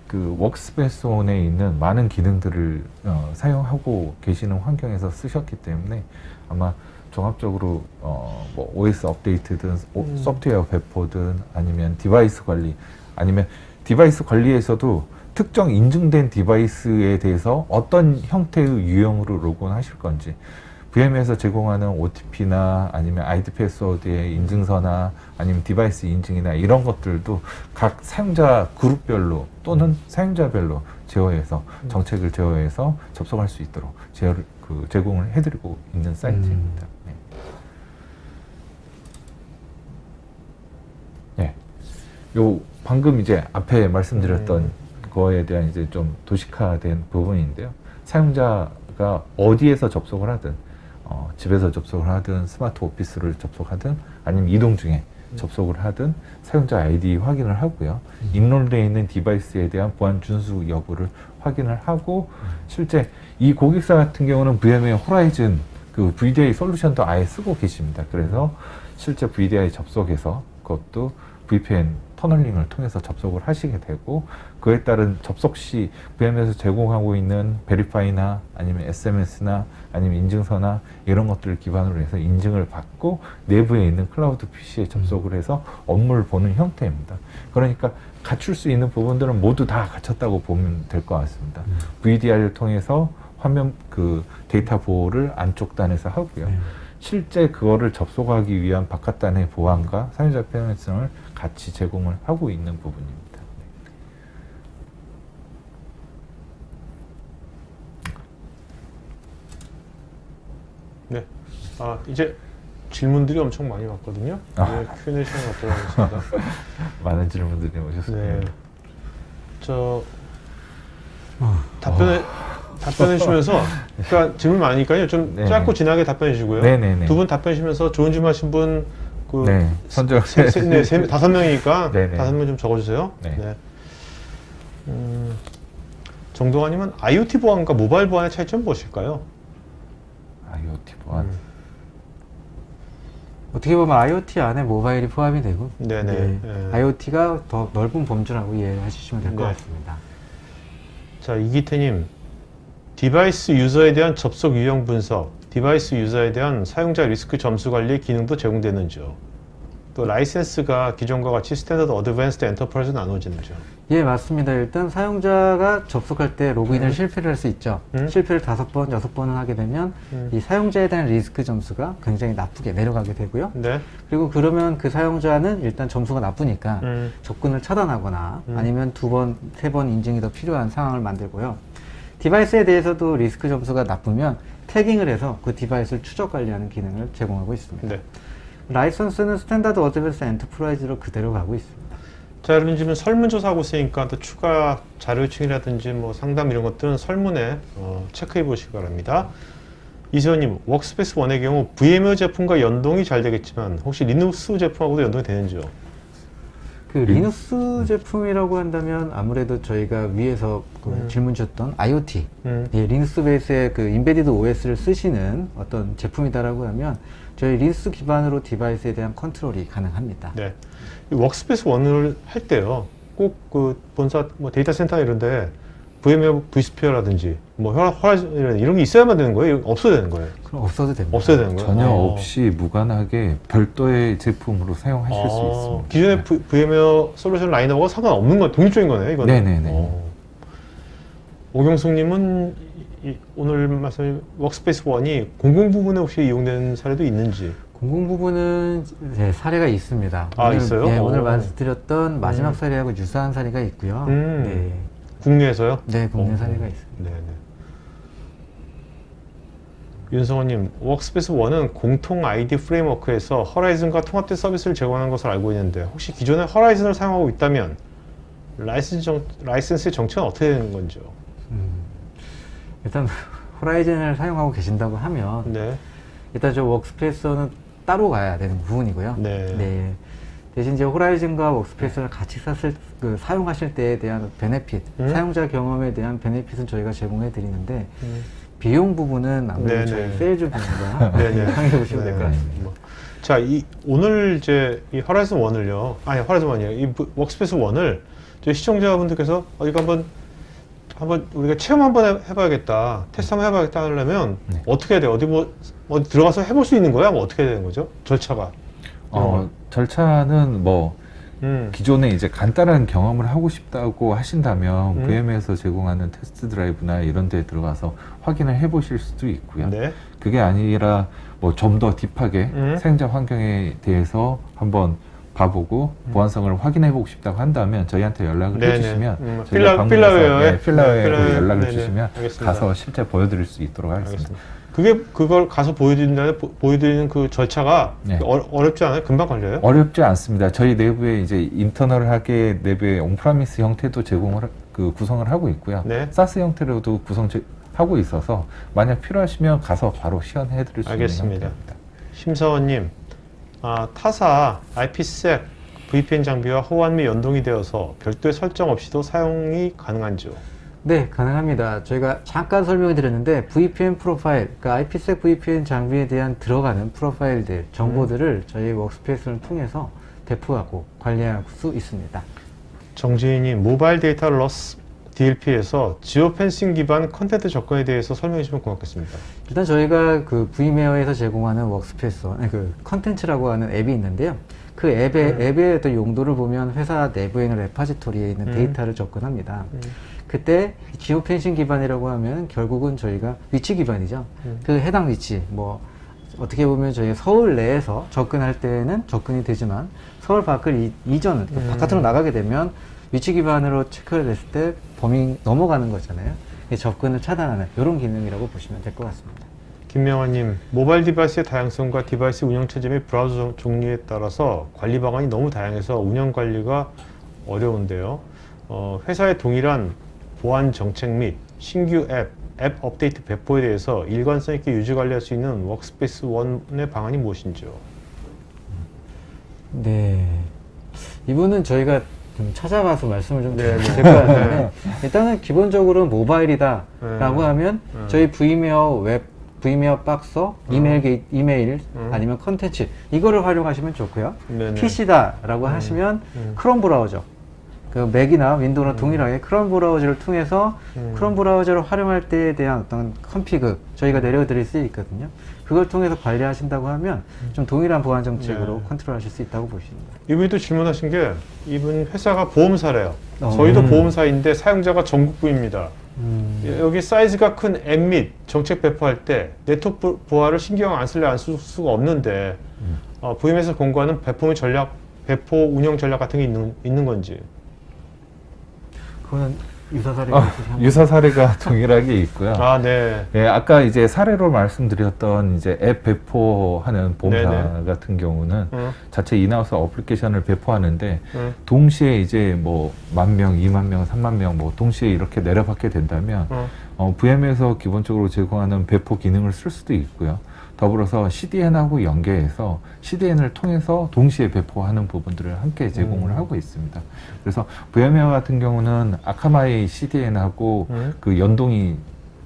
Speaker 3: 그 워크스페이스온에 있는 많은 기능들을 사용하고 계시는 환경에서 쓰셨기 때문에 아마 종합적으로 뭐 OS 업데이트든 소프트웨어 배포든 아니면 디바이스 관리 아니면 디바이스 관리에서도 특정 인증된 디바이스에 대해서 어떤 형태의 유형으로 로그인하실 건지 VM에서 제공하는 OTP나 아니면 ID 패스워드의 인증서나 아니면 디바이스 인증이나 이런 것들도 각 사용자 그룹별로 또는 사용자별로 제어해서 정책을 제어해서 접속할 수 있도록 제공을 해드리고 있는 사이트입니다. 네. 요 방금 이제 앞에 말씀드렸던 거에 대한 이제 좀 도식화된 부분인데요. 사용자가 어디에서 접속을 하든 집에서 접속을 하든 스마트 오피스를 접속하든 아니면 이동 중에 접속을 하든 사용자 아이디 확인을 하고요. 인롤되어 있는 디바이스에 대한 보안 준수 여부를 확인을 하고 실제 이 고객사 같은 경우는 VM의 호라이즌 그 VDI 솔루션도 아예 쓰고 계십니다. 그래서 실제 VDI 접속해서 그것도 VPN 터널링을 통해서 접속을 하시게 되고 그에 따른 접속 시 VM에서 제공하고 있는 베리파이나 아니면 SMS나 아니면 인증서나 이런 것들을 기반으로 해서 인증을 받고 내부에 있는 클라우드 PC에 접속을 해서 업무를 보는 형태입니다. 그러니까 갖출 수 있는 부분들은 모두 다 갖췄다고 보면 될 것 같습니다. VDI를 통해서 화면 그 데이터 보호를 안쪽 단에서 하고요. 실제 그거를 접속하기 위한 바깥단의 보안과 사용자 편의성을 같이 제공을 하고 있는 부분입니다.
Speaker 1: 네. 아, 이제 질문들이 엄청 많이 왔거든요. 네, Q&A 시간 갖도록 하겠습니다.
Speaker 3: 많은 질문들이 오셨습니다.
Speaker 1: 네. 답변해 주시면서, 그러니까 질문 많으니까요. 좀
Speaker 3: 네.
Speaker 1: 짧고 진하게 답변해 주시고요.
Speaker 3: 네네네.
Speaker 1: 두 분 답변해 주시면서 좋은 질문 하신 분,
Speaker 3: 네, 선정.
Speaker 1: 다섯 명이니까
Speaker 3: 네네.
Speaker 1: 5명 좀 적어주세요.
Speaker 3: 네.
Speaker 1: 정동환님은 IoT 보안과 모바일 보안의 차이점 무엇일까요?
Speaker 3: IoT 보안.
Speaker 2: 어떻게 보면 IoT 안에 모바일이 포함이 되고
Speaker 1: 네네. 네.
Speaker 2: IoT가 더 넓은 범주라고 이해하시면 될 것
Speaker 1: 네.
Speaker 2: 같습니다.
Speaker 1: 자, 이기태님, 디바이스 유저에 대한 접속 유형 분석, 디바이스 유저에 대한 사용자 리스크 점수 관리 기능도 제공되는지요? 또 라이센스가 기존과 같이 스탠다드, 어드밴스드, 엔터프라이즈 나눠지는죠.
Speaker 2: 예, 맞습니다. 일단 사용자가 접속할 때 로그인을 실패를 할 수 있죠. 실패를 5번, 6번을 하게 되면 이 사용자에 대한 리스크 점수가 굉장히 나쁘게 내려가게 되고요.
Speaker 1: 네.
Speaker 2: 그리고 그러면 그 사용자는 일단 점수가 나쁘니까 접근을 차단하거나 아니면 2번, 3번 인증이 더 필요한 상황을 만들고요. 디바이스에 대해서도 리스크 점수가 나쁘면 태깅을 해서 그 디바이스를 추적 관리하는 기능을 제공하고 있습니다.
Speaker 1: 네.
Speaker 2: 라이선스는 스탠다드, 어드밴스, 엔터프라이즈로 그대로 가고 있습니다.
Speaker 1: 자, 여러분 지금 설문조사 하고 있으니까 또 추가 자료 요청이라든지 뭐 상담 이런 것들은 설문에 체크해 보시기 바랍니다. 이수연님, 워크스페이스 1의 경우 VMware 제품과 연동이 잘 되겠지만 혹시 리눅스 제품하고도 연동이 되는지요?
Speaker 2: 그 리눅스 제품이라고 한다면 아무래도 저희가 위에서 그 질문 주셨던 IoT, 예, 리눅스 베이스의 그 인베디드 OS를 쓰시는 어떤 제품이다라고 하면 저희 리눅스 기반으로 디바이스에 대한 컨트롤이 가능합니다.
Speaker 1: 네. 이 워크스페이스 1을 할 때요, 꼭 그 본사 뭐 데이터 센터 이런데 VMware vSphere라든지 뭐 호라이즌 이런 게 있어야만 되는 거예요? 없어야 되는 거예요?
Speaker 2: 그럼 없어도 됩니다.
Speaker 1: 없어야 되는 거예요?
Speaker 3: 전혀 없이 무관하게 별도의 제품으로 사용하실 수 있습니다.
Speaker 1: 기존의 VMware 솔루션 라인업하고 상관없는 건 독립적인 거네요, 이거는.
Speaker 3: 네네네.
Speaker 1: 오경숙님은 오늘 말씀 워크스페이스 1이 공공 부분에 혹시 이용된 사례도 있는지?
Speaker 2: 공공 부분은 네, 사례가 있습니다.
Speaker 1: 아,
Speaker 2: 오늘,
Speaker 1: 있어요?
Speaker 2: 네, 오늘 말씀드렸던 마지막 사례하고 유사한 사례가 있고요. 네,
Speaker 1: 국내에서요?
Speaker 2: 네, 국내 사례가 있습니다.
Speaker 1: 네네. 윤성호님, 워크스페이스 1은 공통 아이디 프레임워크에서 허라이즌과 통합된 서비스를 제공하는 것을 알고 있는데 혹시 기존에 허라이즌을 사용하고 있다면 라이센스의 정체는 어떻게 되는 건지요?
Speaker 2: 일단 호라이즌을 사용하고 계신다고 하면
Speaker 1: 네.
Speaker 2: 일단 저 워크스페이스는 따로 가야 되는 부분이고요.
Speaker 1: 네.
Speaker 2: 대신 이제 호라이즌과 워크스페이스를 같이 사용하실 때에 대한 베네핏, 사용자 경험에 대한 베네핏은 저희가 제공해 드리는데 비용 부분은 아무래도 저희 세일즈 부분과 상의해 보시면 될 것 같습니다.
Speaker 1: 자, 오늘 이제 이 허라이즌 1을요, 아니 허라이즌 1이요, 이 워크스페이스 1을 저희 시청자분들께서 이거 한번 우리가 체험 한번 해봐야겠다, 테스트 한번 해봐야겠다 하려면 어떻게 해야 돼요? 어디 들어가서 해볼 수 있는 거야? 뭐 어떻게 되는 거죠? 절차가?
Speaker 3: 절차는 뭐 기존에 이제 간단한 경험을 하고 싶다고 하신다면 VM에서 제공하는 테스트 드라이브나 이런 데에 들어가서 확인을 해 보실 수도 있고요.
Speaker 1: 네.
Speaker 3: 그게 아니라 뭐 좀 더 딥하게 사용자 환경에 대해서 한번 봐보고 보안성을 확인해 보고 싶다고 한다면 저희한테 연락을 해주시면 필라웨어에 연락을 주시면
Speaker 1: 알겠습니다.
Speaker 3: 가서 실제 보여드릴 수 있도록 하겠습니다.
Speaker 1: 그걸 가서 보여드리는 그 절차가 어렵지 않아요? 금방 걸려요?
Speaker 3: 어렵지 않습니다. 저희 내부에 이제 인터널하게 내부에 온프라미스 형태도 구성을 하고 있고요.
Speaker 1: 네.
Speaker 3: 사스 형태로도 구성하고 있어서 만약 필요하시면 가서 바로 시연해드릴 수 있는 형태입니다.
Speaker 1: 심사원님, 타사 IPsec VPN 장비와 호환 및 연동이 되어서 별도의 설정 없이도 사용이 가능한지요?
Speaker 2: 네, 가능합니다. 저희가 잠깐 설명해 드렸는데 VPN 프로파일, 그러니까 IPsec VPN 장비에 대한 들어가는 프로파일들, 정보들을 저희 워크스페이스를 통해서 배포하고 관리할 수 있습니다.
Speaker 1: 정지희님, 모바일 데이터 로스 DLP에서 지오 펜싱 기반 컨텐트 접근에 대해서 설명해 주시면 고맙겠습니다.
Speaker 2: 일단 저희가 그 VMware에서 제공하는 워크스페이스, 그 컨텐츠라고 하는 앱이 있는데요. 그 앱의 어떤 용도를 보면 회사 내부에 있는 레파지토리에 있는 데이터를 접근합니다. 그때 지오 펜싱 기반이라고 하면 결국은 저희가 위치 기반이죠. 그 해당 위치, 뭐 어떻게 보면 저희 서울 내에서 접근할 때는 접근이 되지만 서울 밖을 이전, 바깥으로 나가게 되면 위치 기반으로 체크를 했을 때 범위 넘어가는 거잖아요. 접근을 차단하는 이런 기능이라고 보시면 될 것 같습니다.
Speaker 1: 김명환님, 모바일 디바이스의 다양성과 디바이스 운영체제 및 브라우저 종류에 따라서 관리 방안이 너무 다양해서 운영 관리가 어려운데요. 회사의 동일한 보안 정책 및 신규 앱 업데이트 배포에 대해서 일관성 있게 유지 관리할 수 있는 워크스페이스 1의 방안이 무엇인지요?
Speaker 2: 네, 이분은 저희가 좀 찾아가서 말씀을 좀 드릴 것 같은데 일단은 기본적으로 모바일이다 라고 하면 저희 VMware 박서, 이메일 아니면 컨텐츠 이거를 활용하시면 좋고요. PC다 라고 하시면 크롬 브라우저, 그 맥이나 윈도우나 동일하게 크롬 브라우저를 통해서 크롬 브라우저를 활용할 때에 대한 어떤 컨피그 저희가 내려드릴 수 있거든요. 그걸 통해서 관리하신다고 하면 좀 동일한 보안 정책으로
Speaker 1: 네.
Speaker 2: 컨트롤하실 수 있다고 보십니다.
Speaker 1: 이분이 또 질문하신 게 이분 회사가 보험사래요. 저희도 보험사인데 사용자가 전국구입니다. 여기 사이즈가 큰 앱 및 정책 배포할 때 네트워크 보안을 신경 안 쓸래 안 쓸 수가 없는데 VM에서 공고하는 배포 전략, 배포 운영 전략 같은 게 있는 건지.
Speaker 2: 그거는 유사 사례가
Speaker 3: 유사 사례가 동일하게 있고요.
Speaker 1: 아, 네.
Speaker 3: 예, 아까 이제 사례로 말씀드렸던 이제 앱 배포하는 보험사
Speaker 1: 네네.
Speaker 3: 같은 경우는
Speaker 1: 어,
Speaker 3: 자체 인하우스 어플리케이션을 배포하는데
Speaker 1: 어,
Speaker 3: 동시에 이제 뭐 10,000명, 20,000명, 30,000명 뭐 동시에 이렇게 내려받게 된다면 VM에서 기본적으로 제공하는 배포 기능을 쓸 수도 있고요. 더불어서 CDN하고 연계해서 CDN을 통해서 동시에 배포하는 부분들을 함께 제공을 하고 있습니다. 그래서 VM웨어 같은 경우는 아카마이 CDN하고 그 연동이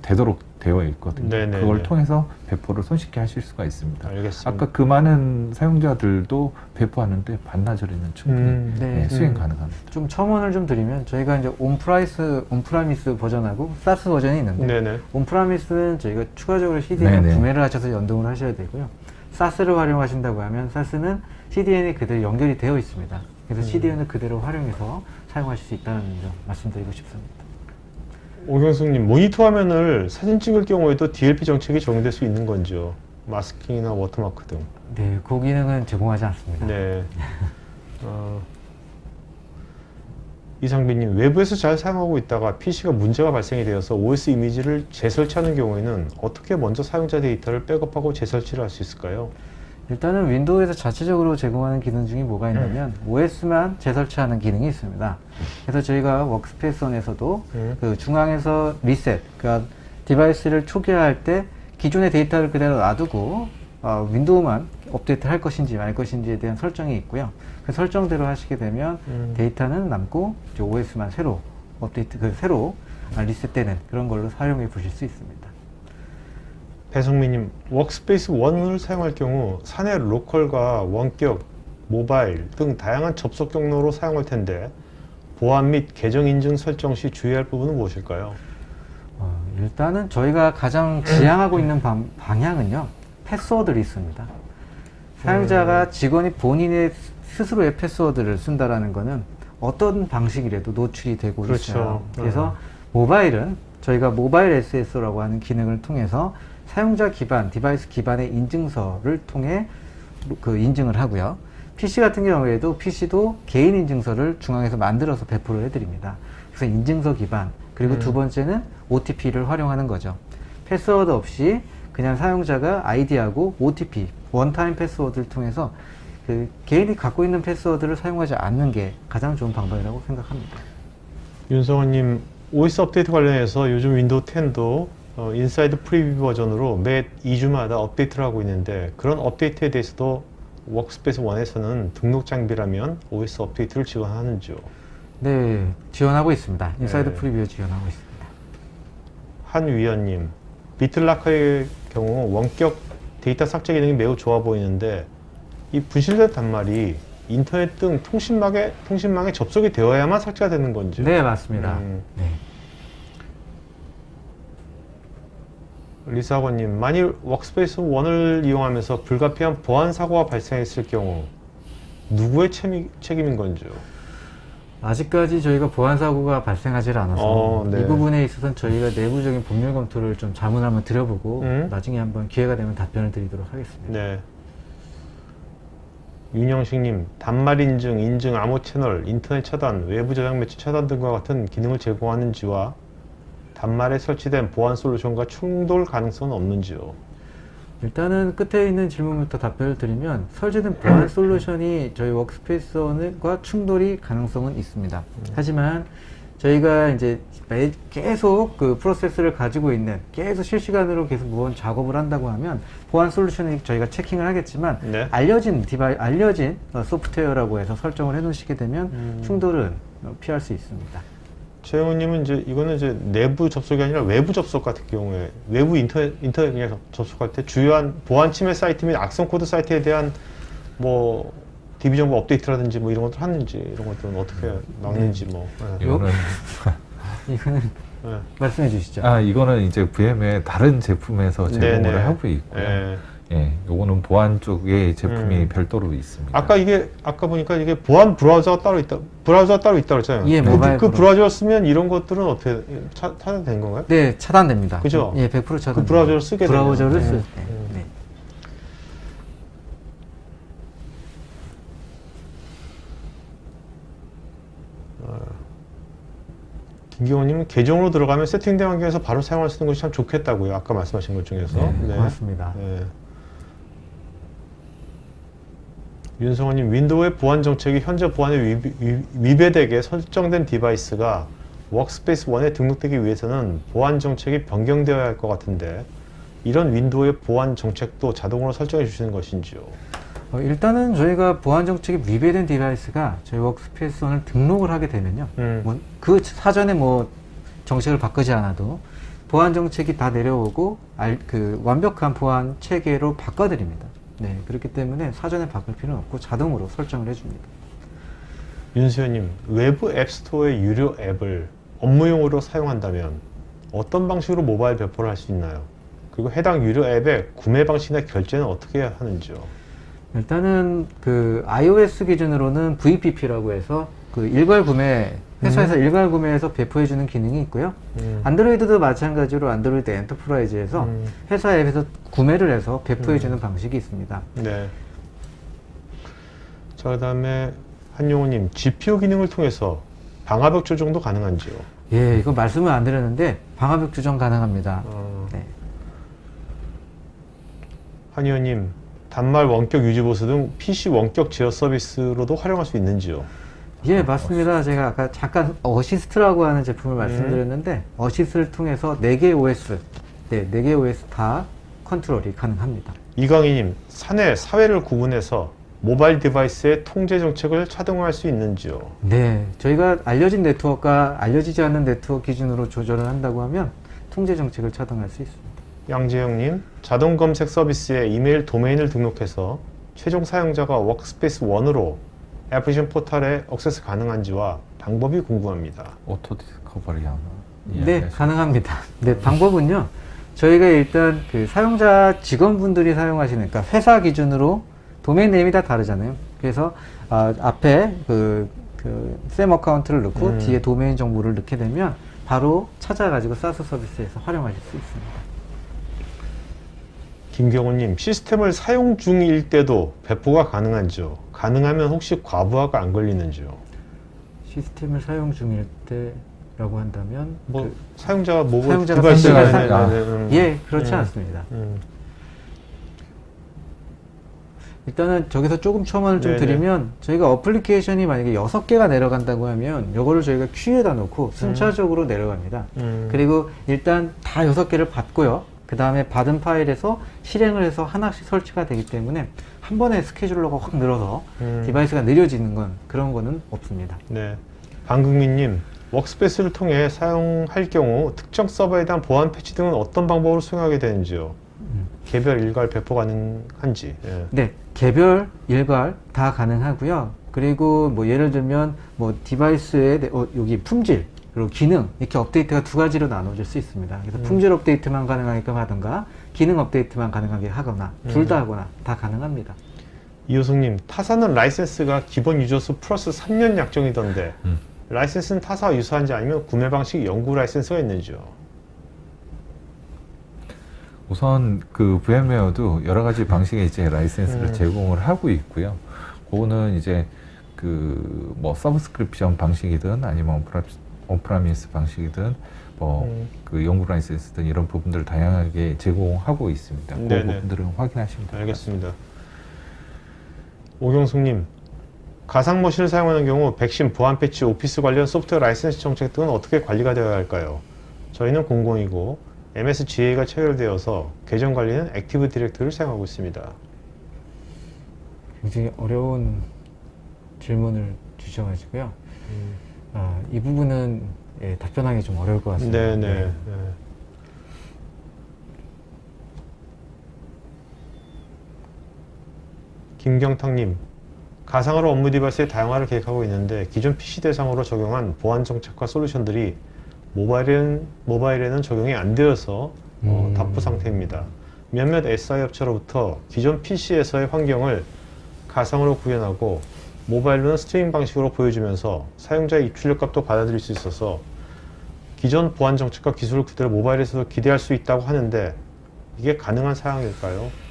Speaker 3: 되도록 되어 있거든요.
Speaker 1: 네네네.
Speaker 3: 그걸 통해서 배포를 손쉽게 하실 수가 있습니다.
Speaker 1: 알겠습니다.
Speaker 3: 아까 그 많은 사용자들도 배포하는데 반나절이면 충분히
Speaker 2: 네.
Speaker 3: 수행 가능합니다.
Speaker 2: 좀 첨언을 좀 드리면 저희가 이제 온프라미스 버전하고 사스 버전이 있는데
Speaker 1: 네네.
Speaker 2: 온프라미스는 저희가 추가적으로 CDN을
Speaker 3: 네네.
Speaker 2: 구매를 하셔서 연동을 하셔야 되고요. 사스를 활용하신다고 하면 사스는 CDN이 그대로 연결이 되어 있습니다. 그래서 CDN을 그대로 활용해서 사용하실 수 있다는 점 말씀드리고 싶습니다.
Speaker 1: 오경숙님, 모니터 화면을 사진 찍을 경우에도 DLP 정책이 적용될 수 있는 건지요? 마스킹이나 워터마크 등.
Speaker 2: 네, 그 기능은 제공하지 않습니다.
Speaker 1: 네. 이상빈님, 외부에서 잘 사용하고 있다가 PC가 문제가 발생이 되어서 OS 이미지를 재설치하는 경우에는 어떻게 먼저 사용자 데이터를 백업하고 재설치를 할 수 있을까요?
Speaker 2: 일단은 윈도우에서 자체적으로 제공하는 기능 중에 뭐가 있냐면 OS만 재설치하는 기능이 있습니다. 그래서 저희가 워크스페이스원에서도 그 중앙에서 리셋, 그러니까 디바이스를 초기화할 때 기존의 데이터를 그대로 놔두고 윈도우만 업데이트 할 것인지 말 것인지에 대한 설정이 있고요. 그 설정대로 하시게 되면 데이터는 남고 이제 OS만 새로 업데이트, 새로 리셋되는 그런 걸로 사용해 보실 수 있습니다.
Speaker 1: 배성민님, 워크스페이스 1을 사용할 경우 사내 로컬과 원격, 모바일 등 다양한 접속 경로로 사용할 텐데 보안 및 계정 인증 설정 시 주의할 부분은 무엇일까요?
Speaker 2: 일단은 저희가 가장 지향하고 있는 방향은요, 패스워드 리스트입니다. 사용자가 직원이 본인의 스스로의 패스워드를 쓴다라는 거는 어떤 방식이라도 노출이 되고
Speaker 1: 그렇죠.
Speaker 2: 있어요. 그래서 모바일은 저희가 모바일 SSO라고 하는 기능을 통해서 사용자 기반, 디바이스 기반의 인증서를 통해 그 인증을 하고요. PC 같은 경우에도 PC도 개인 인증서를 중앙에서 만들어서 배포를 해드립니다. 그래서 인증서 기반, 그리고 두 번째는 OTP를 활용하는 거죠. 패스워드 없이 그냥 사용자가 아이디하고 OTP, 원타임 패스워드를 통해서 그 개인이 갖고 있는 패스워드를 사용하지 않는 게 가장 좋은 방법이라고 생각합니다.
Speaker 1: 윤성원님, OS 업데이트 관련해서 요즘 윈도우 10도 인사이드 프리뷰 버전으로 매 2주마다 업데이트를 하고 있는데 그런 업데이트에 대해서도 워크스페이스 1에서는 등록 장비라면 OS 업데이트를 지원하는지요?
Speaker 2: 네, 지원하고 있습니다. 인사이드
Speaker 1: 네.
Speaker 2: 프리뷰 지원하고 있습니다.
Speaker 1: 한위원님, 비틀라커의 경우 원격 데이터 삭제 기능이 매우 좋아 보이는데 이 분실된 단말이 인터넷 등 통신망에 접속이 되어야만 삭제가 되는 건지요?
Speaker 2: 네, 맞습니다. 네.
Speaker 1: 리사건님, 만일 워크스페이스 1을 이용하면서 불가피한 보안 사고가 발생했을 경우 누구의 책임인 건지요?
Speaker 2: 아직까지 저희가 보안 사고가 발생하지 않아서
Speaker 1: 네.
Speaker 2: 이 부분에 있어서는 저희가 내부적인 법률 검토를 좀 자문을 한번 드려보고 나중에 한번 기회가 되면 답변을 드리도록 하겠습니다.
Speaker 1: 네. 윤영식님, 단말 인증 암호 채널, 인터넷 차단, 외부 저장 매체 차단 등과 같은 기능을 제공하는지와 단말에 설치된 보안 솔루션과 충돌 가능성은 없는지요?
Speaker 2: 일단은 끝에 있는 질문부터 답변을 드리면 설치된 보안 솔루션이 저희 워크스페이스원과 충돌이 가능성은 있습니다. 하지만 저희가 이제 계속 그 프로세스를 가지고 있는 계속 실시간으로 계속 무언 작업을 한다고 하면 보안 솔루션을 저희가 체킹을 하겠지만
Speaker 1: 네.
Speaker 2: 알려진 소프트웨어라고 해서 설정을 해 놓으시게 되면 충돌은 피할 수 있습니다.
Speaker 1: 최영훈님은 이거는 이제 내부 접속이 아니라 외부 접속 같은 경우에 외부 인터넷에 접속할 때 주요한 보안 침해 사이트 및 악성 코드 사이트에 대한 뭐 DB 정보 업데이트라든지 뭐 이런 것들 하는지 이런 것들은 어떻게 막는지 뭐. 예.
Speaker 3: 이거는
Speaker 2: 이거는
Speaker 1: 예.
Speaker 2: 말씀해 주시죠.
Speaker 3: 이거는 이제 VM의 다른 제품에서 제공을
Speaker 1: 네네.
Speaker 3: 하고 있고요.
Speaker 1: 예.
Speaker 3: 예, 요거는 보안 쪽의 제품이 별도로 있습니다.
Speaker 1: 아까 보니까 이게 보안 브라우저가 따로 있다. 브라우저가 따로 있다 그랬잖아요.
Speaker 2: 예,
Speaker 1: 그,
Speaker 2: 모바일
Speaker 1: 그 브라우저를 쓰면 이런 것들은 어떻게 차단된 건가요?
Speaker 2: 네, 차단됩니다.
Speaker 1: 그죠?
Speaker 2: 예, 100% 차단.
Speaker 1: 그 브라우저를 쓰게 되면.
Speaker 2: 브라우저를
Speaker 1: 네.
Speaker 2: 쓸 때. 네.
Speaker 1: 김기호님은 계정으로 들어가면 세팅된 환경에서 바로 사용할 수 있는 것이 참 좋겠다고요. 아까 말씀하신 것 중에서.
Speaker 2: 네, 고맙습니다.
Speaker 1: 네. 윤성호님, 윈도우의 보안 정책이 현재 보안에 위배되게 설정된 디바이스가 워크스페이스 1에 등록되기 위해서는 보안 정책이 변경되어야 할 것 같은데 이런 윈도우의 보안 정책도 자동으로 설정해 주시는 것인지요?
Speaker 2: 일단은 저희가 보안 정책이 위배된 디바이스가 저희 워크스페이스 1을 등록을 하게 되면요. 뭐 그 사전에 뭐 정책을 바꾸지 않아도 보안 정책이 다 내려오고 그 완벽한 보안 체계로 바꿔드립니다. 네, 그렇기 때문에 사전에 바꿀 필요는 없고 자동으로 설정을 해줍니다.
Speaker 1: 윤수현님, 외부 앱스토어의 유료 앱을 업무용으로 사용한다면 어떤 방식으로 모바일 배포를 할 수 있나요? 그리고 해당 유료 앱의 구매 방식이나 결제는 어떻게 하는지요?
Speaker 2: 일단은 그 iOS 기준으로는 VPP라고 해서 그 일괄 구매, 회사에서 일괄 구매해서 배포해주는 기능이 있고요. 안드로이드도 마찬가지로 안드로이드 엔터프라이즈에서 회사 앱에서 구매를 해서 배포해주는 방식이 있습니다.
Speaker 1: 네. 자, 그 다음에 한용호님, GPU 기능을 통해서 방화벽 조정도 가능한지요?
Speaker 2: 예, 이거 말씀을 안 드렸는데 방화벽 조정 가능합니다. 네.
Speaker 1: 한의원님, 단말 원격 유지보수 등 PC 원격 제어 서비스로도 활용할 수 있는지요?
Speaker 2: 예, 맞습니다. 제가 아까 잠깐 어시스트라고 하는 제품을 말씀드렸는데 어시스트를 통해서 4개 OS, 네, 4개 OS 다 컨트롤이 가능합니다.
Speaker 1: 이광희님, 사내, 사회를 구분해서 모바일 디바이스의 통제 정책을 차동할 수 있는지요?
Speaker 2: 네, 저희가 알려진 네트워크와 알려지지 않는 네트워크 기준으로 조절을 한다고 하면 통제 정책을 차동할 수 있습니다.
Speaker 1: 양재영님, 자동 검색 서비스에 이메일 도메인을 등록해서 최종 사용자가 워크스페이스 1으로 애플리케이션 포털에 액세스 가능한지와 방법이 궁금합니다.
Speaker 3: 오토 디스커버리 하나.
Speaker 2: 네, 가능합니다. 네, 방법은요. 저희가 일단 그 사용자 직원분들이 사용하시는, 그러니까 회사 기준으로 도메인 네임이 다 다르잖아요. 그래서 앞에 샘 어카운트를 넣고 뒤에 도메인 정보를 넣게 되면 바로 찾아가지고 사스 서비스에서 활용하실 수 있습니다.
Speaker 1: 김경호님, 시스템을 사용 중일 때도 배포가 가능한지요? 가능하면 혹시 과부하가 안 걸리는지요?
Speaker 2: 시스템을 사용 중일 때라고 한다면
Speaker 1: 뭐 사용자가 뭐고
Speaker 2: 사용자가
Speaker 1: 디바이스가
Speaker 2: 선택한 예, 그렇지 않습니다. 일단은 저기서 조금 첨언을 좀
Speaker 1: 네네.
Speaker 2: 드리면 저희가 어플리케이션이 만약에 6개가 내려간다고 하면 요거를 저희가 큐에다 놓고 순차적으로 내려갑니다. 그리고 일단 다 6개를 받고요. 그 다음에 받은 파일에서 실행을 해서 하나씩 설치가 되기 때문에 한 번에 스케줄러가 확 늘어서 디바이스가 느려지는 건 그런 거는 없습니다.
Speaker 1: 네. 방금민님, 워크스페이스를 통해 사용할 경우 특정 서버에 대한 보안 패치 등은 어떤 방법으로 수행하게 되는지요? 개별 일괄 배포 가능한지. 예.
Speaker 2: 네, 개별, 일괄 다 가능하고요. 그리고 뭐 예를 들면 뭐 디바이스의 여기 품질 그리고 기능 이렇게 업데이트가 두 가지로 나눠질 수 있습니다. 그래서 품질 업데이트만 가능하게끔 하든가 기능 업데이트만 가능하게 하거나 둘 다 하거나 다 가능합니다.
Speaker 1: 이호승님, 타사는 라이센스가 기본 유저수 플러스 3년 약정이던데 라이센스는 타사와 유사한지 아니면 구매 방식 연구 라이센스가 있는지요?
Speaker 3: 우선 그 VM웨어도 여러 가지 방식의 이제 라이센스를 제공을 하고 있고요. 그거는 이제 그 뭐 서브스크립션 방식이든 아니면 온프라미스 방식이든 뭐 그 연구 라이센스든 이런 부분들을 다양하게 제공하고 있습니다. 그
Speaker 1: 네네.
Speaker 3: 부분들은 확인하시면 됩니다.
Speaker 1: 알겠습니다. 오경숙님, 가상머신을 사용하는 경우 백신, 보안 패치, 오피스 관련 소프트웨어 라이센스 정책 등은 어떻게 관리가 되어야 할까요? 저희는 공공이고 MSGA가 체결되어서 계정 관리는 액티브 디렉토리를 사용하고 있습니다.
Speaker 2: 굉장히 어려운 질문을 주셔가지고요. 이 부분은 예, 답변하기 좀 어려울 것 같습니다.
Speaker 1: 네네. 네. 김경탁님, 가상화로 업무 디바이스의 다양화를 계획하고 있는데 기존 PC 대상으로 적용한 보안 정책과 솔루션들이 모바일에는 적용이 안 되어서 답부 상태입니다. 몇몇 SI 업체로부터 기존 PC에서의 환경을 가상으로 구현하고 모바일로는 스트리밍 방식으로 보여주면서 사용자의 입출력 값도 받아들일 수 있어서 기존 보안 정책과 기술을 그대로 모바일에서도 기대할 수 있다고 하는데 이게 가능한 사양일까요?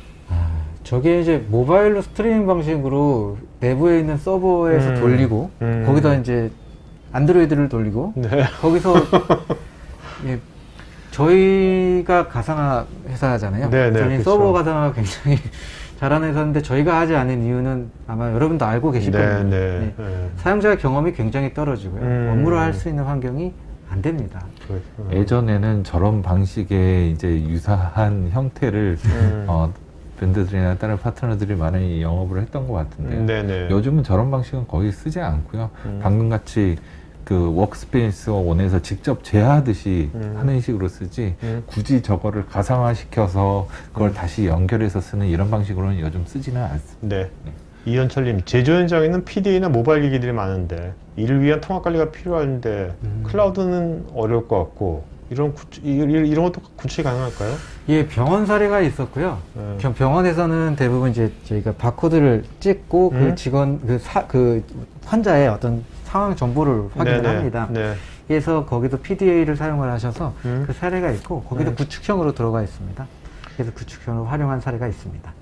Speaker 2: 저게 이제 모바일로 스트리밍 방식으로 내부에 있는 서버에서 돌리고 거기다 이제 안드로이드를 돌리고
Speaker 1: 네.
Speaker 2: 거기서 예, 저희가 가상화 회사잖아요.
Speaker 1: 네, 네,
Speaker 2: 저희
Speaker 1: 그렇죠.
Speaker 2: 서버 가상화 굉장히 잘하는 회사인데 저희가 하지 않은 이유는 아마 여러분도 알고 계실
Speaker 1: 네,
Speaker 2: 겁니다.
Speaker 1: 네,
Speaker 2: 네.
Speaker 1: 네.
Speaker 2: 사용자 경험이 굉장히 떨어지고요. 업무를 할 수 있는 환경이 안 됩니다.
Speaker 3: 예전에는 저런 방식의 이제 유사한 형태를 밴드들이나 다른 파트너들이 많이 영업을 했던 것 같은데
Speaker 1: 네네.
Speaker 3: 요즘은 저런 방식은 거의 쓰지 않고요. 방금 같이 그 워크스페이스 원에서 직접 제하듯이 하는 식으로 쓰지 굳이 저거를 가상화 시켜서 그걸 다시 연결해서 쓰는 이런 방식으로는 요즘 쓰지는 않습니다.
Speaker 1: 네. 이현철님, 제조 현장에는 PDA나 모바일 기기들이 많은데 이를 위한 통합 관리가 필요한데 클라우드는 어려울 것 같고 이런 것도 구축이 가능할까요?
Speaker 2: 예, 병원 사례가 있었고요. 병원에서는 대부분 이제 저희가 바코드를 찍고 그 직원 그 환자의 어떤 상황 정보를 확인을
Speaker 1: 네네.
Speaker 2: 합니다.
Speaker 1: 네.
Speaker 2: 그래서 거기도 PDA를 사용을 하셔서 그 사례가 있고 거기도 구축형으로 들어가 있습니다. 그래서 구축형으로 활용한 사례가 있습니다.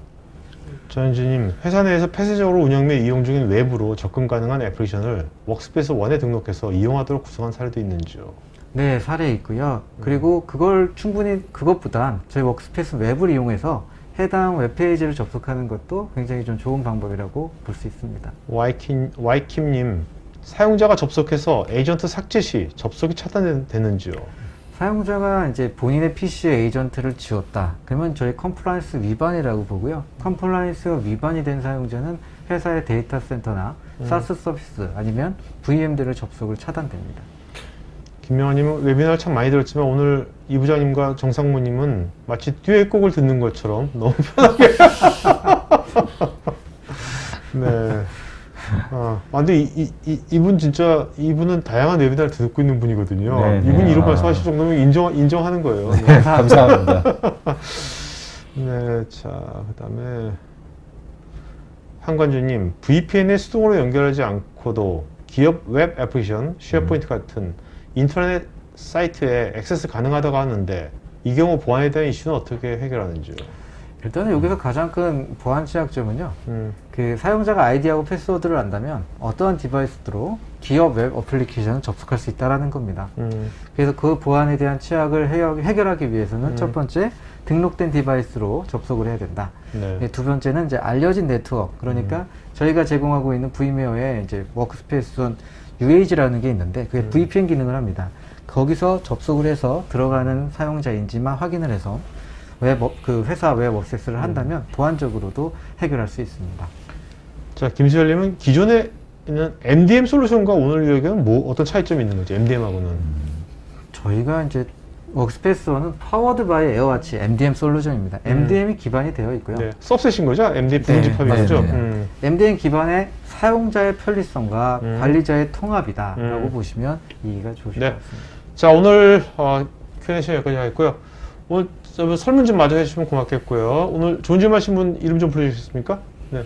Speaker 1: 전현주님, 회사 내에서 폐쇄적으로 운영 및 이용 중인 외부로 접근 가능한 애플리케이션을 워크스페이스 1에 등록해서 이용하도록 구성한 사례도 있는지요?
Speaker 2: 네, 사례 있고요. 그리고 그걸 충분히 그것보단 저희 워크스페이스 웹을 이용해서 해당 웹페이지를 접속하는 것도 굉장히 좀 좋은 방법이라고 볼 수 있습니다.
Speaker 1: 와이킴님, 사용자가 접속해서 에이전트 삭제 시 접속이 차단되는지요?
Speaker 2: 사용자가 이제 본인의 PC에 에이전트를 지웠다. 그러면 저희 컴플라이언스 위반이라고 보고요. 컴플라이언스가 위반이 된 사용자는 회사의 데이터 센터나 사스 서비스 아니면 VM들의 접속을 차단됩니다.
Speaker 1: 김명환님은 웨비나를 참 많이 들었지만 오늘 이 부장님과 정상무님은 마치 듀엣곡을 듣는 것처럼 너무 편하게. 네. 근데 이분 진짜, 이분은 다양한 웨비나를 듣고 있는 분이거든요.
Speaker 3: 네, 네.
Speaker 1: 이분이 이런 말씀 하실 정도면 인정하는 거예요.
Speaker 3: 네, 감사합니다.
Speaker 1: 네, 자, 그 다음에 한관주님, VPN에 수동으로 연결하지 않고도 기업 웹 애플리케이션, 쉐어포인트 같은 인터넷 사이트에 액세스 가능하다고 하는데 이 경우 보안에 대한 이슈는 어떻게 해결하는지요?
Speaker 2: 일단은 여기서 가장 큰 보안 취약점은요. 그 사용자가 아이디하고 패스워드를 안다면 어떠한 디바이스로 기업 웹 어플리케이션을 접속할 수 있다는 겁니다. 그래서 그 보안에 대한 취약을 해결하기 위해서는 첫 번째, 등록된 디바이스로 접속을 해야 된다.
Speaker 1: 네.
Speaker 2: 두 번째는 이제 알려진 네트워크, 그러니까 저희가 제공하고 있는 vMware에 이제 워크스페이스 UAG라는 게 있는데 그게 VPN 기능을 합니다. 거기서 접속을 해서 들어가는 사용자인지만 확인을 해서 그 회사 웹 액세스를 한다면 보안적으로도 해결할 수 있습니다.
Speaker 1: 자, 김수열님은 기존에 있는 MDM 솔루션과 오늘 이야기는 어떤 차이점이 있는 거죠? MDM하고는?
Speaker 2: 저희가 이제 워크스페이스는 파워드 바이 에어와치 MDM 솔루션입니다. MDM이 기반이 되어 있고요.
Speaker 1: 네, 서브셋인 거죠? MDM 분집합인
Speaker 2: 네,
Speaker 1: 거죠?
Speaker 2: 네. MDM 기반의 사용자의 편리성과 관리자의 통합이다라고 보시면 이해가 좋으실 것 같습니다.
Speaker 1: 자, 오늘 Q&A 시간 여기까지 하겠고요. 오늘 설문 좀 마저 해주시면 고맙겠고요. 오늘 좋은 질문 하신 분 이름 좀 불러주시겠습니까? 네.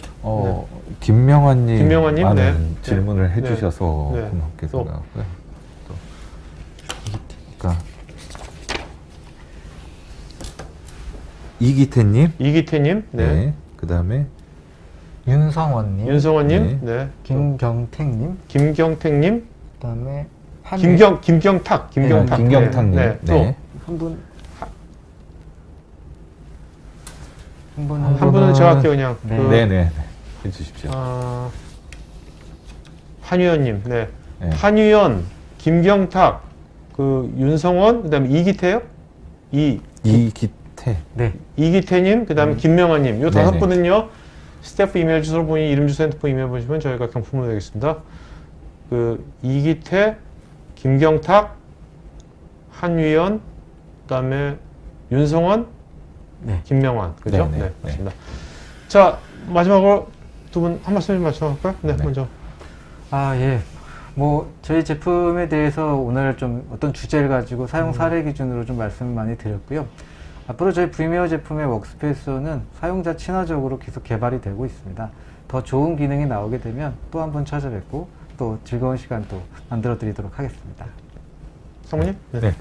Speaker 3: 김명환님
Speaker 1: 김명환님,
Speaker 3: 많은
Speaker 1: 네.
Speaker 3: 질문을
Speaker 1: 네.
Speaker 3: 해주셔서
Speaker 1: 네.
Speaker 3: 고맙게
Speaker 1: 또.
Speaker 3: 생각하고요. 또 그러니까 이기태님,
Speaker 1: 이기태님, 네.
Speaker 3: 그 다음에
Speaker 2: 윤성원님,
Speaker 1: 윤성원님, 네.
Speaker 2: 김경택님,
Speaker 1: 김경택님,
Speaker 2: 그다음에
Speaker 1: 김경탁.
Speaker 3: 김경탁님,
Speaker 1: 네.
Speaker 3: 네.
Speaker 1: 한 분은 제가 할게요, 그냥.
Speaker 2: 네.
Speaker 3: 네네 해주십시오.
Speaker 1: 한유연님, 네.
Speaker 3: 네.
Speaker 1: 한유연, 김경탁, 윤성원, 그 다음에 이기태요?
Speaker 3: 이기태.
Speaker 2: 네.
Speaker 1: 이기태님, 그 다음에 김명환님. 요 다섯
Speaker 3: 네네.
Speaker 1: 분은요, 스태프 이메일 주소로 본인 이름, 주소, 핸드폰 이메일 보시면 저희가 경품으로 드리겠습니다. 이기태, 김경탁, 한유연, 그 다음에 윤성원,
Speaker 2: 네.
Speaker 1: 김명환. 그죠?
Speaker 3: 네네.
Speaker 1: 네, 맞습니다. 자, 마지막으로 두 분 한 말씀 마쳐볼까요? 네,
Speaker 3: 네.
Speaker 1: 먼저.
Speaker 2: 아, 예. 뭐 저희 제품에 대해서 오늘 좀 어떤 주제를 가지고 사용 사례 기준으로 좀 말씀을 많이 드렸고요. 앞으로 저희 프리미어 제품의 워크스페이스는 사용자 친화적으로 계속 개발이 되고 있습니다. 더 좋은 기능이 나오게 되면 또 한 번 찾아뵙고 또 즐거운 시간 또 만들어 드리도록 하겠습니다.
Speaker 1: 상무님?
Speaker 3: 네.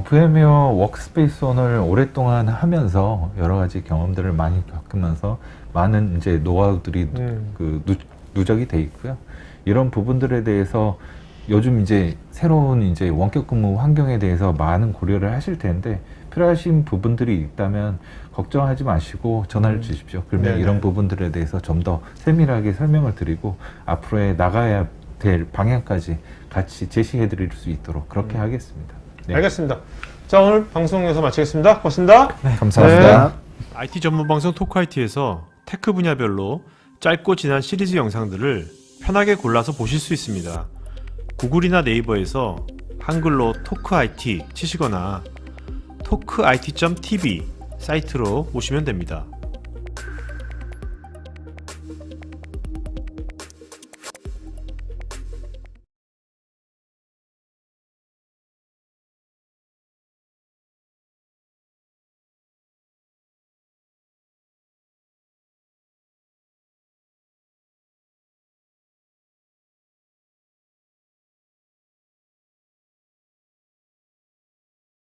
Speaker 3: VM웨어 워크스페이스 온을 오랫동안 하면서 여러 가지 경험들을 많이 겪으면서 많은 이제 노하우들이 누적이 돼 있고요. 이런 부분들에 대해서 요즘 이제 새로운 이제 원격 근무 환경에 대해서 많은 고려를 하실 텐데 필요하신 부분들이 있다면 걱정하지 마시고 전화를 주십시오. 그러면
Speaker 1: 네네.
Speaker 3: 이런 부분들에 대해서 좀 더 세밀하게 설명을 드리고 앞으로의 나가야 될 방향까지 같이 제시해 드릴 수 있도록 그렇게 하겠습니다. 네.
Speaker 1: 알겠습니다. 자, 오늘 방송 여기서 마치겠습니다. 고맙습니다.
Speaker 3: 감사합니다.
Speaker 1: IT 전문 방송 토크IT에서 테크 분야별로 짧고 진한 시리즈 영상들을 편하게 골라서 보실 수 있습니다. 구글이나 네이버에서 한글로 토크IT 치시거나 토크IT.tv 사이트로 오시면 됩니다.